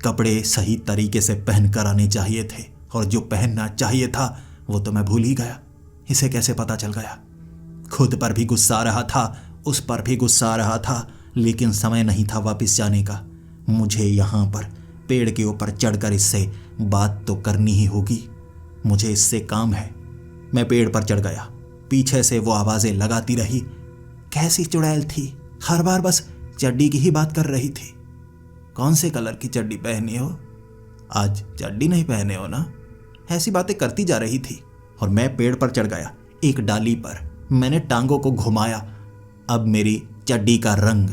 कपड़े सही तरीके से पहन कर आने चाहिए थे, और जो पहनना चाहिए था वो तो मैं भूल ही गया। इसे कैसे पता चल गया? खुद पर भी गुस्सा आ रहा था, उस पर भी गुस्सा आ रहा था, लेकिन समय नहीं था वापस जाने का। मुझे यहाँ पर पेड़ के ऊपर चढ़कर इससे बात तो करनी ही होगी, मुझे इससे काम है। मैं पेड़ पर चढ़ गया। पीछे से वो आवाजें लगाती रही, कैसी चुड़ैल थी, हर बार बस चड्डी की ही बात कर रही थी। कौन से कलर की चड्डी पहनी हो, आज चड्डी नहीं पहने हो ना, ऐसी बातें करती जा रही थी। और मैं पेड़ पर चढ़ गया, एक डाली पर। मैंने टांगों को घुमाया। अब मेरी चड्डी का रंग,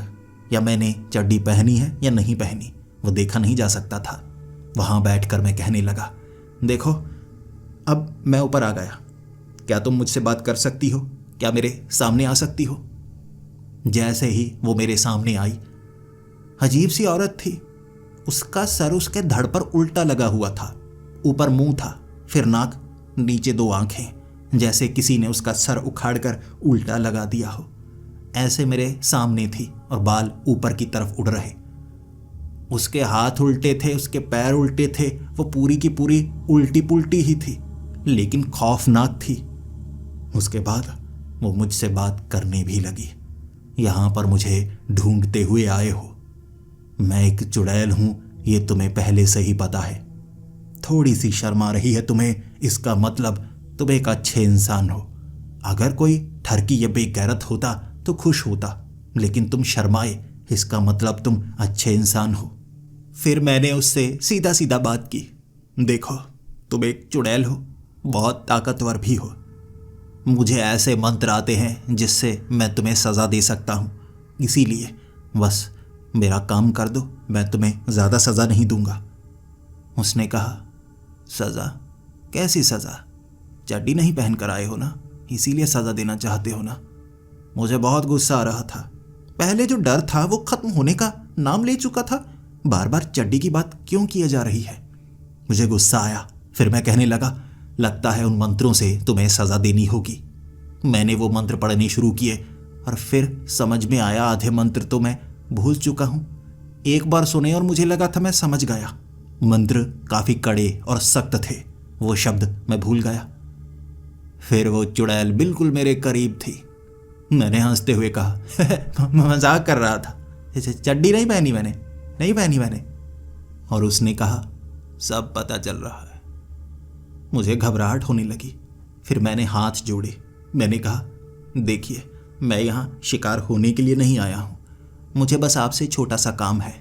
या मैंने चड्डी पहनी है या नहीं पहनी, वो देखा नहीं जा सकता था। वहां बैठकर मैं कहने लगा, देखो अब मैं ऊपर आ गया, क्या तुम मुझसे बात कर सकती हो, क्या मेरे सामने आ सकती हो? जैसे ही वो मेरे सामने आई, अजीब सी औरत थी। उसका सर उसके धड़ पर उल्टा लगा हुआ था, ऊपर मुंह था, फिर नाक, नीचे 2 आंखें, जैसे किसी ने उसका सर उखाड़कर उल्टा लगा दिया हो। ऐसे मेरे सामने थी और बाल ऊपर की तरफ उड़ रहे। उसके हाथ उल्टे थे, उसके पैर उल्टे थे, वो पूरी की पूरी उल्टी पुल्टी ही थी, लेकिन खौफनाक थी। उसके बाद वो मुझसे बात करने भी लगी। यहां पर मुझे ढूंढते हुए आए हो, मैं एक चुड़ैल हूं, ये तुम्हें पहले से ही पता है। थोड़ी सी शर्म आ रही है तुम्हें, इसका मतलब तुम एक अच्छे इंसान हो। अगर कोई ठरकी या बेगैरत होता तो खुश होता, लेकिन तुम शर्माए, इसका मतलब तुम अच्छे इंसान हो। फिर मैंने उससे सीधा सीधा बात की, देखो तुम एक चुड़ैल हो, बहुत ताकतवर भी हो। मुझे ऐसे मंत्र आते हैं जिससे मैं तुम्हें सज़ा दे सकता हूँ, इसीलिए बस मेरा काम कर दो, मैं तुम्हें ज़्यादा सज़ा नहीं दूंगा। उसने कहा, सज़ा? कैसी सज़ा? चड्डी नहीं पहन कर आए हो ना, इसीलिए सज़ा देना चाहते हो ना? मुझे बहुत गुस्सा आ रहा था। पहले जो डर था वो खत्म होने का नाम ले चुका था, बार बार चड्डी की बात क्यों किया जा रही है? मुझे गुस्सा आया। फिर मैं कहने लगा, लगता है उन मंत्रों से तुम्हें सजा देनी होगी। मैंने वो मंत्र पढ़ने शुरू किए और फिर समझ में आया आधे मंत्र तो मैं भूल चुका हूं। एक बार सुने और मुझे लगा था मैं समझ गया। मंत्र काफी कड़े और सख्त थे, वो शब्द मैं भूल गया। फिर वो चुड़ैल बिल्कुल मेरे करीब थी। मैंने हंसते हुए कहा, मजाक कर रहा था, चड्डी नहीं पहनी मैंने। और उसने कहा, सब पता चल रहा है। मुझे घबराहट होने लगी। फिर मैंने हाथ जोड़े। मैंने कहा, देखिए, मैं यहाँ शिकार होने के लिए नहीं आया हूँ। मुझे बस आपसे छोटा सा काम है।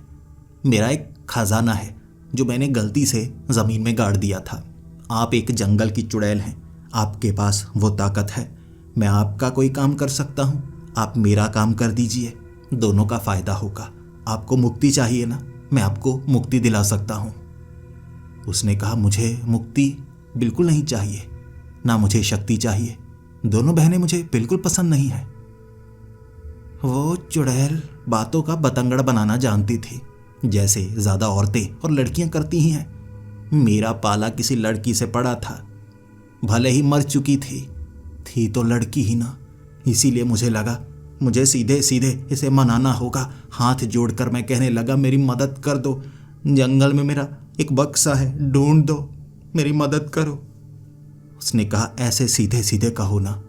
मेरा एक खजाना है जो मैंने गलती से ज़मीन में गाड़ दिया था। आप एक जंगल की चुड़ैल हैं, आपके पास वो ताकत है। मैं आपका कोई काम कर सकता हूँ, आप मेरा काम कर दीजिए, दोनों का फ़ायदा होगा। आपको मुक्ति चाहिए ना, मैं आपको मुक्ति दिला सकता हूँ। उसने कहा, मुझे मुक्ति बिल्कुल नहीं चाहिए, ना मुझे शक्ति चाहिए। दोनों बहनें मुझे बिल्कुल पसंद नहीं है। वो चुड़ैल बातों का बतंगड़ बनाना जानती थी, जैसे ज़्यादा औरतें और लड़कियां करती ही हैं। मेरा पाला किसी लड़की से पड़ा था, भले ही मर चुकी थी तो लड़की ही ना। इसीलिए मुझे लगा मुझे सीधे सीधे इसे मनाना होगा। हाथ जोड़कर मैं कहने लगा, मेरी मदद कर दो, जंगल में मेरा एक बक्सा है, ढूंढ दो, मेरी मदद करो। उसने कहा, ऐसे सीधे सीधे कहो ना,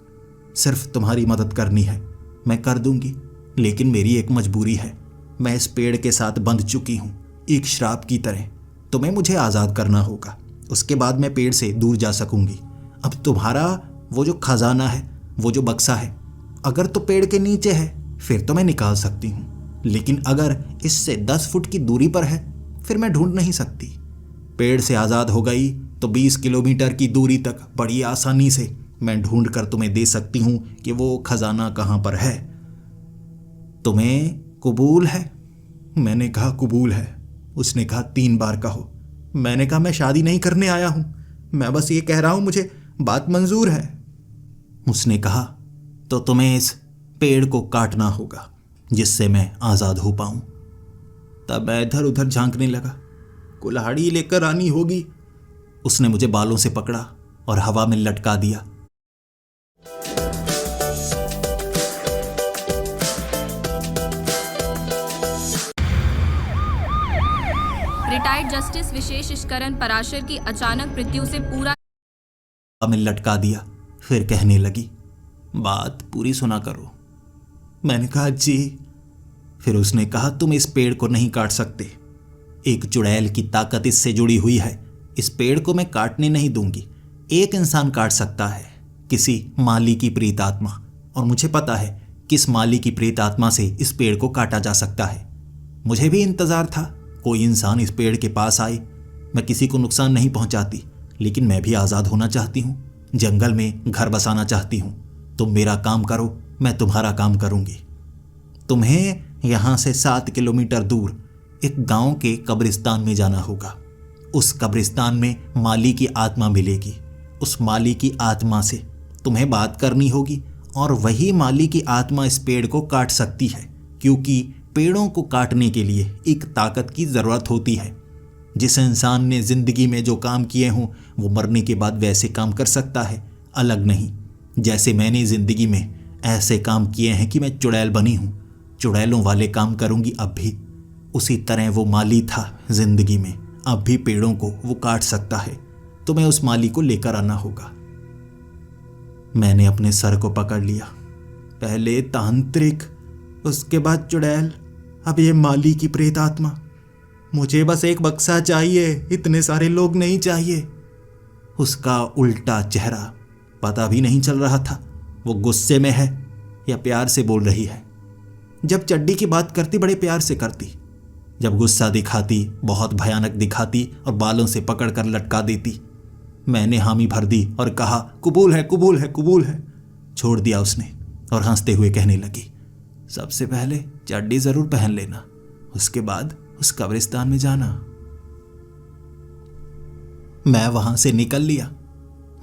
सिर्फ तुम्हारी मदद करनी है, मैं कर दूंगी, लेकिन मेरी एक मजबूरी है। मैं इस पेड़ के साथ बंध चुकी हूँ, एक श्राप की तरह। तुम्हें मुझे आज़ाद करना होगा, उसके बाद मैं पेड़ से दूर जा सकूंगी। अब तुम्हारा वो जो खजाना है, वो जो बक्सा है, अगर तो पेड़ के नीचे है फिर तो मैं निकाल सकती हूँ, लेकिन अगर इससे 10 फुट की दूरी पर है फिर मैं ढूंढ नहीं सकती। पेड़ से आज़ाद हो गई तो 20 किलोमीटर की दूरी तक बड़ी आसानी से मैं ढूंढ कर तुम्हें दे सकती हूँ कि वो खजाना कहाँ पर है। तुम्हें कबूल है? मैंने कहा, कबूल है। उसने कहा, 3 बार कहो। मैंने कहा, मैं शादी नहीं करने आया हूँ, मैं बस ये कह रहा हूँ, मुझे बात मंजूर है। उसने कहा, तो तुम्हें इस पेड़ को काटना होगा जिससे मैं आज़ाद हो पाऊँ। तब मैं इधर उधर झांकने लगा, कुल्हाड़ी लेकर आनी होगी। उसने मुझे बालों से पकड़ा और हवा में लटका दिया। रिटायर्ड जस्टिस विशेष इश्करण पराशर की अचानक मृत्यु से पूरा में लटका दिया। फिर कहने लगी, बात पूरी सुना करो। मैंने कहा, जी। फिर उसने कहा, तुम इस पेड़ को नहीं काट सकते, एक चुड़ैल की ताकत इससे जुड़ी हुई है। इस पेड़ को मैं काटने नहीं दूंगी। एक इंसान काट सकता है, किसी माली की प्रेत आत्मा, और मुझे पता है किस माली की प्रेत आत्मा से इस पेड़ को काटा जा सकता है। मुझे भी इंतजार था कोई इंसान इस पेड़ के पास आए। मैं किसी को नुकसान नहीं पहुंचाती, लेकिन मैं भी आज़ाद होना चाहती हूँ, जंगल में घर बसाना चाहती हूँ। तुम मेरा काम करो, मैं तुम्हारा काम करूँगी। तुम्हें यहाँ से 7 किलोमीटर दूर एक गांव के कब्रिस्तान में जाना होगा। उस कब्रिस्तान में माली की आत्मा मिलेगी। उस माली की आत्मा से तुम्हें बात करनी होगी और वही माली की आत्मा इस पेड़ को काट सकती है, क्योंकि पेड़ों को काटने के लिए एक ताकत की ज़रूरत होती है। जिस इंसान ने ज़िंदगी में जो काम किए हों वो मरने के बाद वैसे काम कर सकता है, अलग नहीं। जैसे मैंने ज़िंदगी में ऐसे काम किए हैं कि मैं चुड़ैल बनी हूँ, चुड़ैलों वाले काम करूँगी अब भी। उसी तरह वो माली था ज़िंदगी में, अब भी पेड़ों को वो काट सकता है। तुम्हें उस माली को लेकर आना होगा। मैंने अपने सर को पकड़ लिया। पहले तांत्रिक, उसके बाद चुड़ैल, अब ये माली की प्रेत आत्मा। मुझे बस एक बक्सा चाहिए, इतने सारे लोग नहीं चाहिए। उसका उल्टा चेहरा, पता भी नहीं चल रहा था वो गुस्से में है या प्यार से बोल रही है। जब चड्डी की बात करती बड़े प्यार से करती, जब गुस्सा दिखाती बहुत भयानक दिखाती और बालों से पकड़ कर लटका देती। मैंने हामी भर दी और कहा, कबूल है, कबूल है, कबूल है। छोड़ दिया उसने और हंसते हुए कहने लगी, सबसे पहले चड्डी ज़रूर पहन लेना, उसके बाद उस कब्रिस्तान में जाना। मैं वहां से निकल लिया।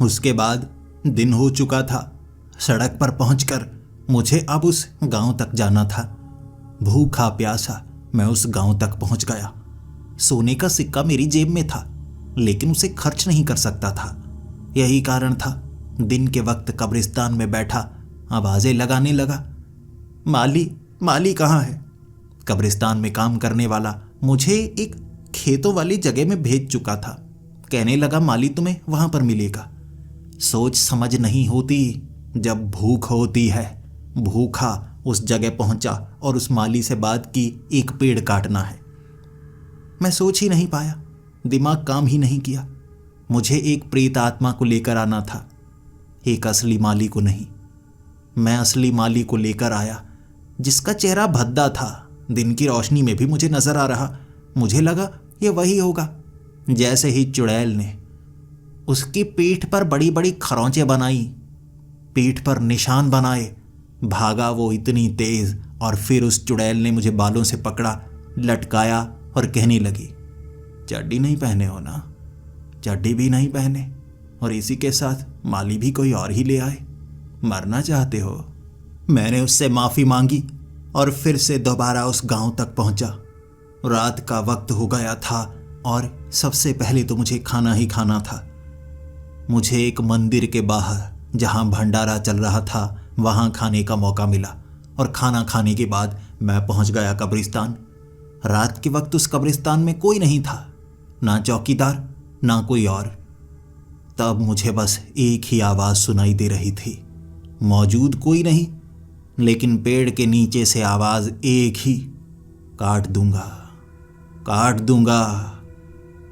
उसके बाद दिन हो चुका था। सड़क पर पहुंचकर मुझे अब उस गांव तक जाना था। भूखा प्यासा मैं उस गांव तक पहुंच गया। सोने का सिक्का मेरी जेब में था, लेकिन उसे खर्च नहीं कर सकता था। यही कारण था दिन के वक्त कब्रिस्तान में बैठा आवाजें लगाने लगा, माली माली कहाँ है। कब्रिस्तान में काम करने वाला मुझे एक खेतों वाली जगह में भेज चुका था। कहने लगा माली तुम्हें वहां पर मिलेगा। सोच समझ नहीं होती, जब भूख होती है। भूखा उस जगह पहुंचा और उस माली से बात की, एक पेड़ काटना है। मैं सोच ही नहीं पाया, दिमाग काम ही नहीं किया। मुझे एक प्रेत आत्मा को लेकर आना था, एक असली माली को नहीं। मैं असली माली को लेकर आया, जिसका चेहरा भद्दा था। दिन की रोशनी में भी मुझे नजर आ रहा। मुझे लगा ये वही होगा। जैसे ही चुड़ैल ने उसकी पीठ पर बड़ी बड़ी खरोंचें बनाई, पीठ पर निशान बनाए, भागा वो इतनी तेज। और फिर उस चुड़ैल ने मुझे बालों से पकड़ा, लटकाया और कहने लगी, चड्डी नहीं पहने हो ना, चड्डी भी नहीं पहने, और इसी के साथ माली भी कोई और ही ले आए, मरना चाहते हो। मैंने उससे माफ़ी मांगी और फिर से दोबारा उस गांव तक पहुंचा। रात का वक्त हो गया था और सबसे पहले तो मुझे खाना ही खाना था। मुझे एक मंदिर के बाहर जहां भंडारा चल रहा था वहां खाने का मौका मिला, और खाना खाने के बाद मैं पहुंच गया कब्रिस्तान। रात के वक्त उस कब्रिस्तान में कोई नहीं था, ना चौकीदार ना कोई और। तब मुझे बस एक ही आवाज़ सुनाई दे रही थी, मौजूद कोई नहीं, लेकिन पेड़ के नीचे से आवाज़ एक ही, काट दूंगा, काट दूंगा,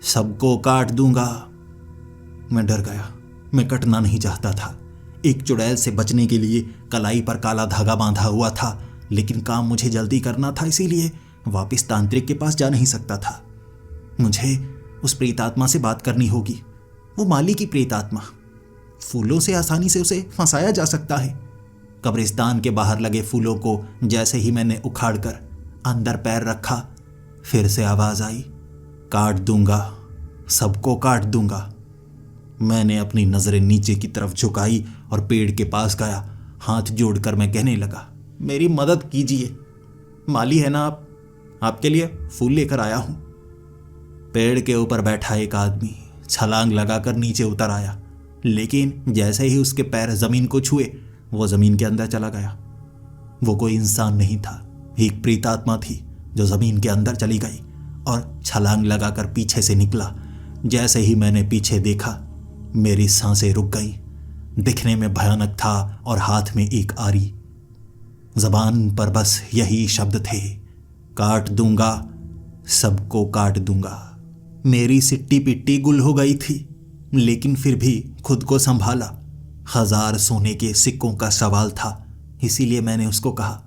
सबको काट दूंगा। मैं डर गया। मैं कटना नहीं चाहता था। एक चुड़ैल से बचने के लिए कलाई पर काला धागा बांधा हुआ था, लेकिन काम मुझे जल्दी करना था, इसीलिए वापस तांत्रिक के पास जा नहीं सकता था। मुझे उस प्रेतात्मा से बात करनी होगी, वो माली की प्रेतात्मा। फूलों से आसानी से उसे फंसाया जा सकता है। कब्रिस्तान के बाहर लगे फूलों को जैसे ही मैंने उखाड़कर अंदर पैर रखा, फिर से आवाज़ आई, काट दूंगा, सबको काट दूंगा। मैंने अपनी नज़रें नीचे की तरफ झुकाई और पेड़ के पास गया। हाथ जोड़कर मैं कहने लगा, मेरी मदद कीजिए, माली है ना आप, आपके लिए फूल लेकर आया हूं। पेड़ के ऊपर बैठा एक आदमी छलांग लगाकर नीचे उतर आया, लेकिन जैसे ही उसके पैर जमीन को छुए वो जमीन के अंदर चला गया। वो कोई इंसान नहीं था, एक प्रेतात्मा थी जो जमीन के अंदर चली गई और छलांग लगाकर पीछे से निकला। जैसे ही मैंने पीछे देखा, मेरी सांसें रुक गई। दिखने में भयानक था और हाथ में एक आरी। जबान पर बस यही शब्द थे, काट दूंगा, सबको काट दूंगा। मेरी सिट्टी पिट्टी गुल हो गई थी, लेकिन फिर भी खुद को संभाला। 1000 सोने के सिक्कों का सवाल था, इसीलिए मैंने उसको कहा,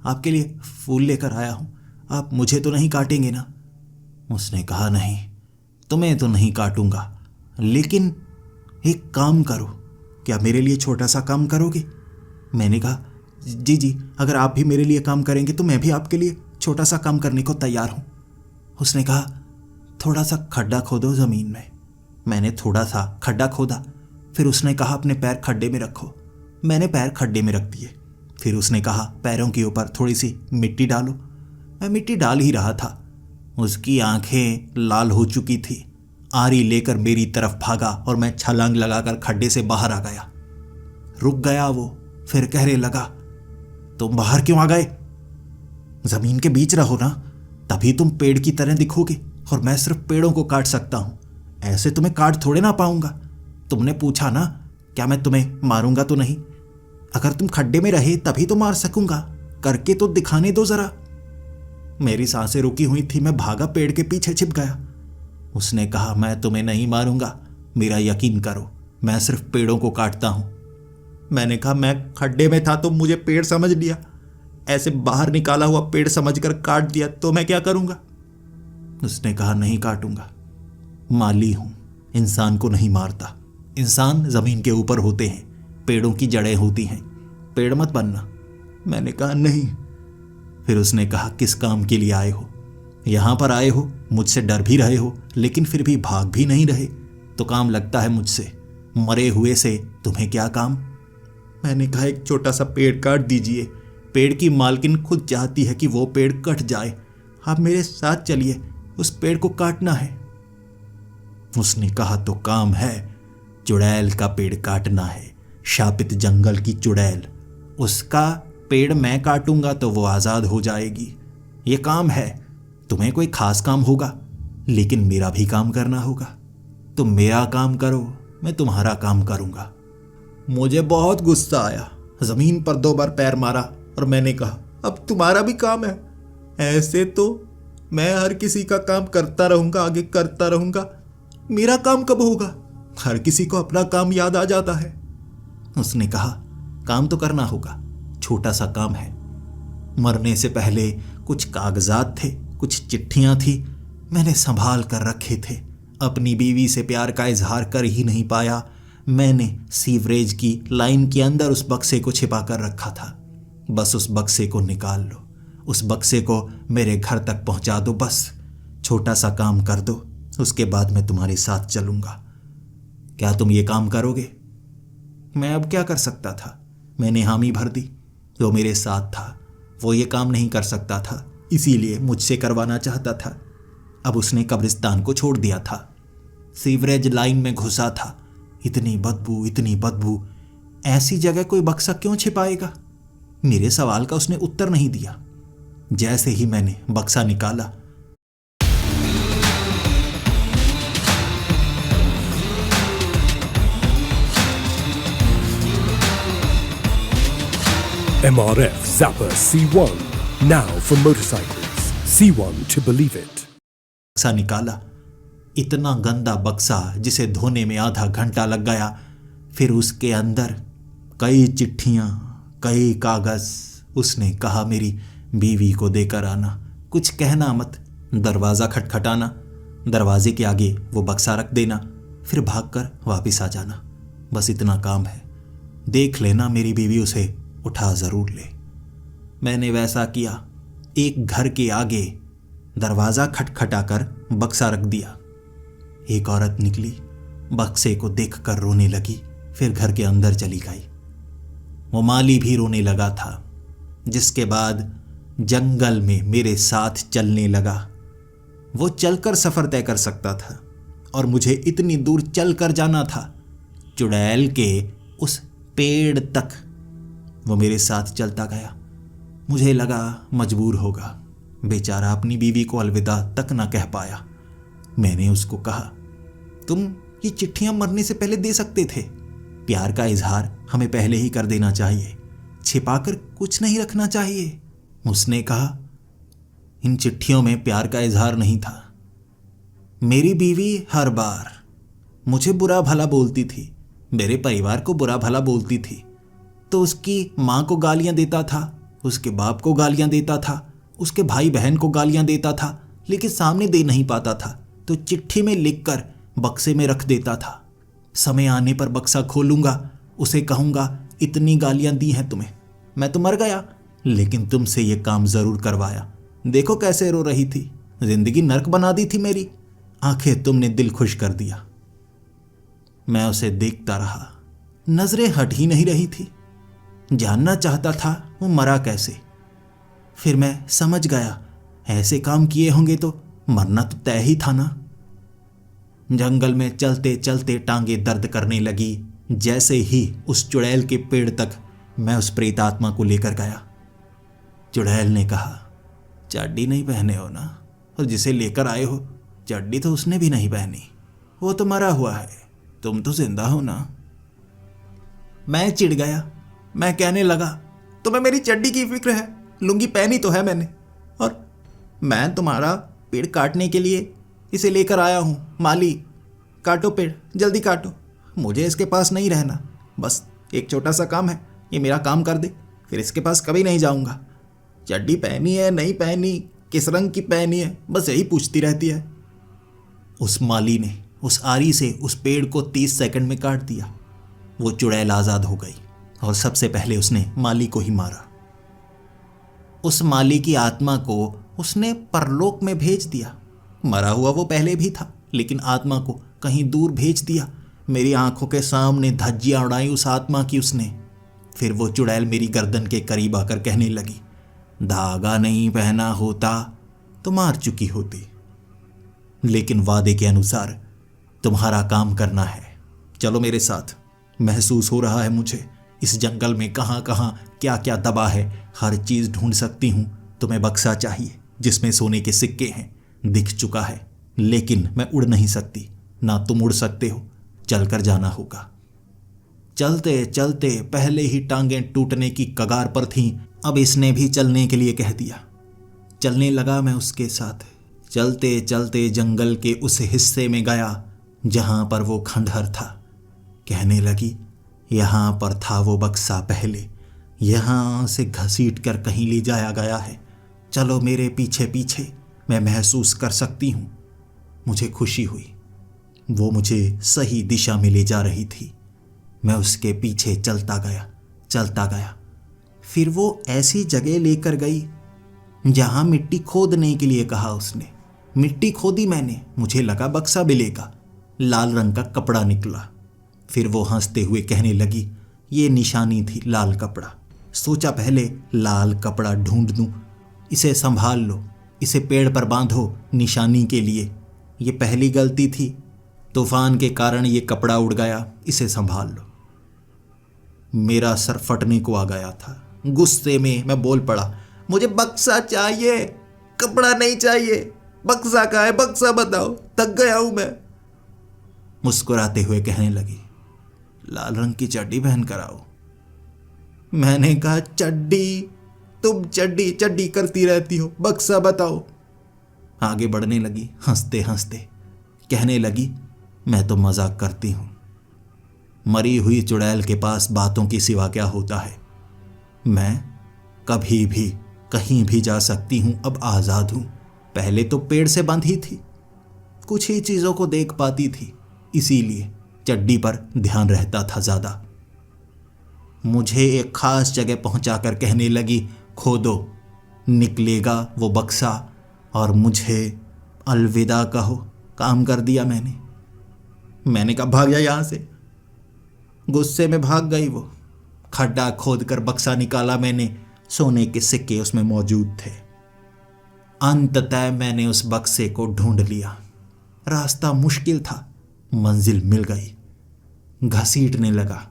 आपके लिए फूल लेकर आया हूं, आप मुझे तो नहीं काटेंगे ना। उसने कहा, नहीं, तुम्हें तो नहीं काटूंगा, लेकिन एक काम करो, क्या मेरे लिए छोटा सा काम करोगे। मैंने कहा, जी जी, अगर आप भी मेरे लिए काम करेंगे तो मैं भी आपके लिए छोटा सा काम करने को तैयार हूं। उसने कहा, थोड़ा सा खड्डा खोदो ज़मीन में। मैंने थोड़ा सा खड्डा खोदा। फिर उसने कहा, अपने पैर खड्डे में रखो। मैंने पैर खड्डे में रख दिए। फिर उसने कहा, पैरों के ऊपर थोड़ी सी मिट्टी डालो। मैं मिट्टी डाल ही रहा था। उसकी आंखें लाल हो चुकी थी। आरी लेकर मेरी तरफ भागा और मैं छलांग लगाकर खड्डे से बाहर आ गया। रुक गया वो, फिर कहने लगा, तुम बाहर क्यों आ गए? जमीन के बीच रहो ना, तभी तुम पेड़ की तरह दिखोगे, और मैं सिर्फ पेड़ों को काट सकता हूं, ऐसे तुम्हें काट थोड़े ना पाऊंगा। तुमने पूछा ना, क्या मैं तुम्हें मारूंगा तो नहीं? अगर तुम खड्डे में रहे तभी तो मार सकूंगा, करके तो दिखाने दो जरा। मेरी सांसें रुकी हुई थी, मैं भागा, पेड़ के पीछे छिप गया। उसने कहा, मैं तुम्हें नहीं मारूंगा, मेरा यकीन करो, मैं सिर्फ पेड़ों को काटता हूं। मैंने कहा, मैं खड्डे में था तो मुझे पेड़ समझ लिया, ऐसे बाहर निकाला हुआ पेड़ समझकर काट दिया तो मैं क्या करूंगा? उसने कहा, नहीं काटूंगा, माली हूं, इंसान को नहीं मारता। इंसान जमीन के ऊपर होते हैं, पेड़ों की जड़ें होती हैं, पेड़ मत बनना। मैंने कहा, नहीं। फिर उसने कहा, किस काम के लिए आए हो? यहां पर आए हो, मुझसे डर भी रहे हो, लेकिन फिर भी भाग भी नहीं रहे, तो काम लगता है मुझसे, मरे हुए से तुम्हें क्या काम? मैंने कहा, एक छोटा सा पेड़ काट दीजिए, पेड़ की मालकिन खुद चाहती है कि वो पेड़ कट जाए, आप मेरे साथ चलिए, उस पेड़ को काटना है। उसने कहा तो काम है, चुड़ैल का पेड़ काटना है, शापित जंगल की चुड़ैल। उसका पेड़ मैं काटूंगा तो वो आज़ाद हो जाएगी। ये काम है। तुम्हें कोई खास काम होगा, लेकिन मेरा भी काम करना होगा। तुम मेरा काम करो, मैं तुम्हारा काम करूंगा। मुझे बहुत गुस्सा आया, जमीन पर 2 बार पैर मारा और मैंने कहा, अब तुम्हारा भी काम है। ऐसे तो मैं हर किसी का काम करता रहूंगा, आगे करता रहूंगा। मेरा काम कब होगा? हर किसी को अपना काम याद आ जाता है। उसने कहा, काम तो करना होगा, छोटा सा काम है। मरने से पहले कुछ कागजात थे, कुछ चिट्ठियां थी, मैंने संभाल कर रखे थे। अपनी बीवी से प्यार का इजहार कर ही नहीं पाया। मैंने सीवरेज की लाइन के अंदर उस बक्से को छिपा कर रखा था। बस उस बक्से को निकाल लो, उस बक्से को मेरे घर तक पहुंचा दो। बस छोटा सा काम कर दो, उसके बाद मैं तुम्हारे साथ चलूंगा। क्या तुम ये काम करोगे? मैं अब क्या कर सकता था? मैंने हामी भर दी। वो मेरे साथ था, वो ये काम नहीं कर सकता था, इसीलिए मुझसे करवाना चाहता था। अब उसने कब्रिस्तान को छोड़ दिया था, सीवरेज लाइन में घुसा था। इतनी बदबू, इतनी बदबू। ऐसी जगह कोई बक्सा क्यों छिपाएगा? मेरे सवाल का उसने उत्तर नहीं दिया। जैसे ही मैंने बक्सा निकाला, MRF Zapper C1, now for motorcycles. C1 to believe it. बक्सा निकाला। इतना गंदा बक्सा जिसे धोने में आधा घंटा लग गया। फिर उसके अंदर कई चिट्ठियां, कई कागज। उसने कहा, मेरी बीवी को देकर आना, कुछ कहना मत, दरवाज़ा खटखटाना, दरवाजे के आगे वो बक्सा रख देना, फिर भागकर वापस आ जाना। बस इतना काम है। देख लेना मेरी बीवी उसे उठा ज़रूर ले। मैंने वैसा किया। एक घर के आगे दरवाज़ा खटखटाकर बक्सा रख दिया। एक औरत निकली, बक्से को देखकर रोने लगी, फिर घर के अंदर चली गई। वो माली भी रोने लगा था, जिसके बाद जंगल में मेरे साथ चलने लगा। वो चलकर सफ़र तय कर सकता था और मुझे इतनी दूर चलकर जाना था, चुड़ैल के उस पेड़ तक। वो मेरे साथ चलता गया। मुझे लगा मजबूर होगा, बेचारा अपनी बीवी को अलविदा तक ना कह पाया। मैंने उसको कहा, तुम ये चिट्ठियां मरने से पहले दे सकते थे। प्यार का इजहार हमें पहले ही कर देना चाहिए, छिपाकर कुछ नहीं रखना चाहिए। उसने कहा, इन चिट्ठियों में प्यार का इजहार नहीं था। मेरी बीवी हर बार मुझे बुरा भला बोलती थी, मेरे परिवार को बुरा भला बोलती थी, तो उसकी माँ को गालियाँ देता था, उसके बाप को गालियाँ देता था, उसके भाई बहन को गालियाँ देता था, लेकिन सामने दे नहीं पाता था, तो चिट्ठी में लिखकर बक्से में रख देता था। समय आने पर बक्सा खोलूंगा, उसे कहूँगा, इतनी गालियाँ दी हैं तुम्हें, मैं तो मर गया, लेकिन तुमसे ये काम ज़रूर करवाया। देखो कैसे रो रही थी, जिंदगी नर्क बना दी थी मेरी, आखिर तुमने दिल खुश कर दिया। मैं उसे देखता रहा, नजरें हट ही नहीं रही थी। जानना चाहता था वो मरा कैसे। फिर मैं समझ गया, ऐसे काम किए होंगे तो मरना तो तय ही था ना। जंगल में चलते चलते टांगे दर्द करने लगी। जैसे ही उस चुड़ैल के पेड़ तक मैं उस प्रेतात्मा को लेकर गया, चुड़ैल ने कहा, चड्डी नहीं पहने हो ना, और जिसे लेकर आए हो चड्डी तो उसने भी नहीं पहनी, वो तो मरा हुआ है, तुम तो जिंदा हो ना। मैं चिढ़ गया। मैं कहने लगा, तुम्हें मेरी चड्डी की फिक्र है, लुंगी पहनी तो है मैंने, और मैं तुम्हारा पेड़ काटने के लिए इसे लेकर आया हूँ। माली, काटो पेड़, जल्दी काटो, मुझे इसके पास नहीं रहना। बस एक छोटा सा काम है, ये मेरा काम कर दे, फिर इसके पास कभी नहीं जाऊँगा। चड्डी पहनी है नहीं पहनी, किस रंग की पहनी है, बस यही पूछती रहती है। उस माली ने उस आरी से उस पेड़ को 30 सेकंड में काट दिया। वो चुड़ैल आज़ाद हो गई और सबसे पहले उसने माली को ही मारा। उस माली की आत्मा को उसने परलोक में भेज दिया। मरा हुआ वो पहले भी था, लेकिन आत्मा को कहीं दूर भेज दिया। मेरी आंखों के सामने धज्जियां उड़ाई उस आत्मा की उसने। फिर वो चुड़ैल मेरी गर्दन के करीब आकर कहने लगी, धागा नहीं पहना होता तो मार चुकी होती। लेकिन वादे के अनुसार तुम्हारा काम करना है। चलो मेरे साथ। महसूस हो रहा है मुझे इस जंगल में कहाँ कहाँ क्या क्या दबा है। हर चीज़ ढूंढ सकती हूँ। तुम्हें बक्सा चाहिए जिसमें सोने के सिक्के हैं। दिख चुका है, लेकिन मैं उड़ नहीं सकती, ना तुम उड़ सकते हो। चलकर जाना होगा। चलते चलते पहले ही टांगें टूटने की कगार पर थीं, अब इसने भी चलने के लिए कह दिया। चलने लगा मैं उसके साथ। चलते चलते जंगल के उस हिस्से में गया जहां पर वो खंडहर था। कहने लगी, यहाँ पर था वो बक्सा पहले, यहाँ से घसीट कर कहीं ले जाया गया है। चलो मेरे पीछे पीछे, मैं महसूस कर सकती हूँ। मुझे खुशी हुई, वो मुझे सही दिशा में ले जा रही थी। मैं उसके पीछे चलता गया। फिर वो ऐसी जगह लेकर गई जहां मिट्टी खोदने के लिए कहा उसने। मिट्टी खोदी मैंने, मुझे लगा बक्सा मिलेगा। लाल रंग का कपड़ा निकला। फिर वो हंसते हुए कहने लगी, ये निशानी थी, लाल कपड़ा। सोचा पहले लाल कपड़ा ढूंढ दूं, इसे संभाल लो, इसे पेड़ पर बांधो निशानी के लिए। ये पहली गलती थी। तूफान के कारण ये कपड़ा उड़ गया, इसे संभाल लो। मेरा सर फटने को आ गया था। गुस्से में मैं बोल पड़ा, मुझे बक्सा चाहिए, कपड़ा नहीं चाहिए। बक्सा कहाँ है? बक्सा बताओ, थक गया हूं मैं। मुस्कुराते हुए कहने लगी, लाल रंग की चड्डी पहन कर आओ। मैंने कहा, चड्डी? तुम चड्डी चड्डी करती रहती हो, बक्सा बताओ। आगे बढ़ने लगी हंसते हंसते। कहने लगी, मैं तो मजाक करती हूं। मरी हुई चुड़ैल के पास बातों की सिवा क्या होता है। मैं कभी भी कहीं भी जा सकती हूं, अब आजाद हूं। पहले तो पेड़ से बंधी थी, कुछ ही चीजों को देख पाती थी, इसीलिए चड्डी पर ध्यान रहता था ज्यादा। मुझे एक खास जगह पहुंचाकर कहने लगी, खोदो, निकलेगा वो बक्सा और मुझे अलविदा कहो। काम कर दिया मैंने कहा, भाग जा यहां से। गुस्से में भाग गई वो। खड्डा खोदकर बक्सा निकाला मैंने, सोने के सिक्के उसमें मौजूद थे। अंततः मैंने उस बक्से को ढूंढ लिया। रास्ता मुश्किल था, मंजिल मिल गई। घसीटने लगा,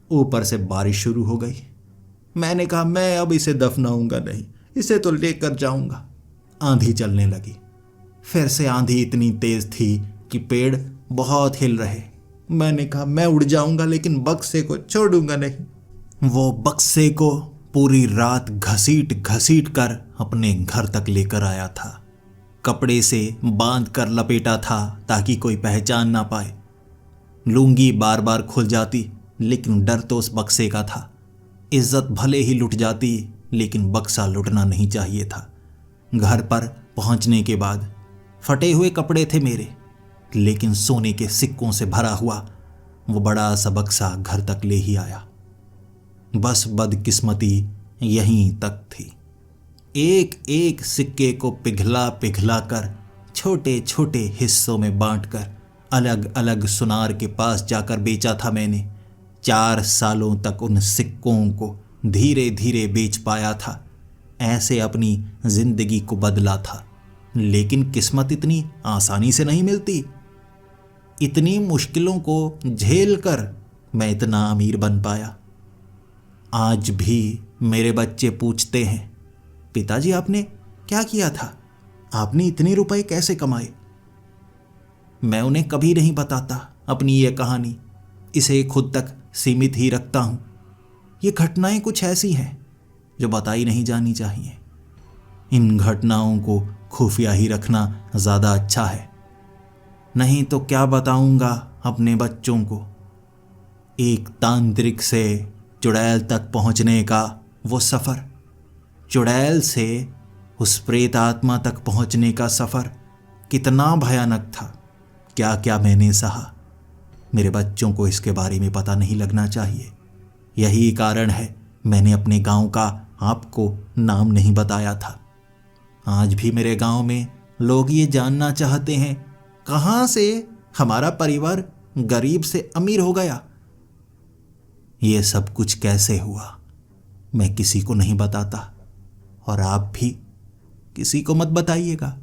ऊपर से बारिश शुरू हो गई। मैंने कहा, मैं अब इसे दफनाऊंगा नहीं, इसे तो लेकर जाऊंगा। आंधी चलने लगी। फिर से आंधी इतनी तेज थी कि पेड़ बहुत हिल रहे। मैंने कहा, मैं उड़ जाऊंगा लेकिन बक्से को छोड़ूंगा नहीं। वो बक्से को पूरी रात घसीट घसीट कर अपने घर तक लेकर आया था। कपड़े से बांध कर लपेटा था ताकि कोई पहचान ना पाए। लुंगी बार बार खुल जाती, लेकिन डर तो उस बक्से का था। इज्जत भले ही लुट जाती, लेकिन बक्सा लुटना नहीं चाहिए था। घर पर पहुंचने के बाद फटे हुए कपड़े थे मेरे, लेकिन सोने के सिक्कों से भरा हुआ वो बड़ा सा बक्सा घर तक ले ही आया। बस बदकिस्मती यहीं तक थी। एक एक सिक्के को पिघला पिघला कर, छोटे छोटे हिस्सों में बांटकर अलग अलग सुनार के पास जाकर बेचा था मैंने। 4 सालों तक उन सिक्कों को धीरे धीरे बेच पाया था। ऐसे अपनी जिंदगी को बदला था। लेकिन किस्मत इतनी आसानी से नहीं मिलती। इतनी मुश्किलों को झेल कर मैं इतना अमीर बन पाया। आज भी मेरे बच्चे पूछते हैं, पिताजी आपने क्या किया था? आपने इतने रुपए कैसे कमाए? मैं उन्हें कभी नहीं बताता अपनी ये कहानी। इसे खुद तक सीमित ही रखता हूं। ये घटनाएं कुछ ऐसी हैं जो बताई नहीं जानी चाहिए। इन घटनाओं को खुफिया ही रखना ज़्यादा अच्छा है। नहीं तो क्या बताऊंगा अपने बच्चों को। एक तांत्रिक से चुड़ैल तक पहुंचने का वो सफ़र, चुड़ैल से उस प्रेत आत्मा तक पहुंचने का सफ़र कितना भयानक था। क्या क्या मैंने सहा। मेरे बच्चों को इसके बारे में पता नहीं लगना चाहिए। यही कारण है मैंने अपने गांव का आपको नाम नहीं बताया था। आज भी मेरे गांव में लोग ये जानना चाहते हैं, कहाँ से हमारा परिवार गरीब से अमीर हो गया। ये सब कुछ कैसे हुआ मैं किसी को नहीं बताता, और आप भी किसी को मत बताइएगा।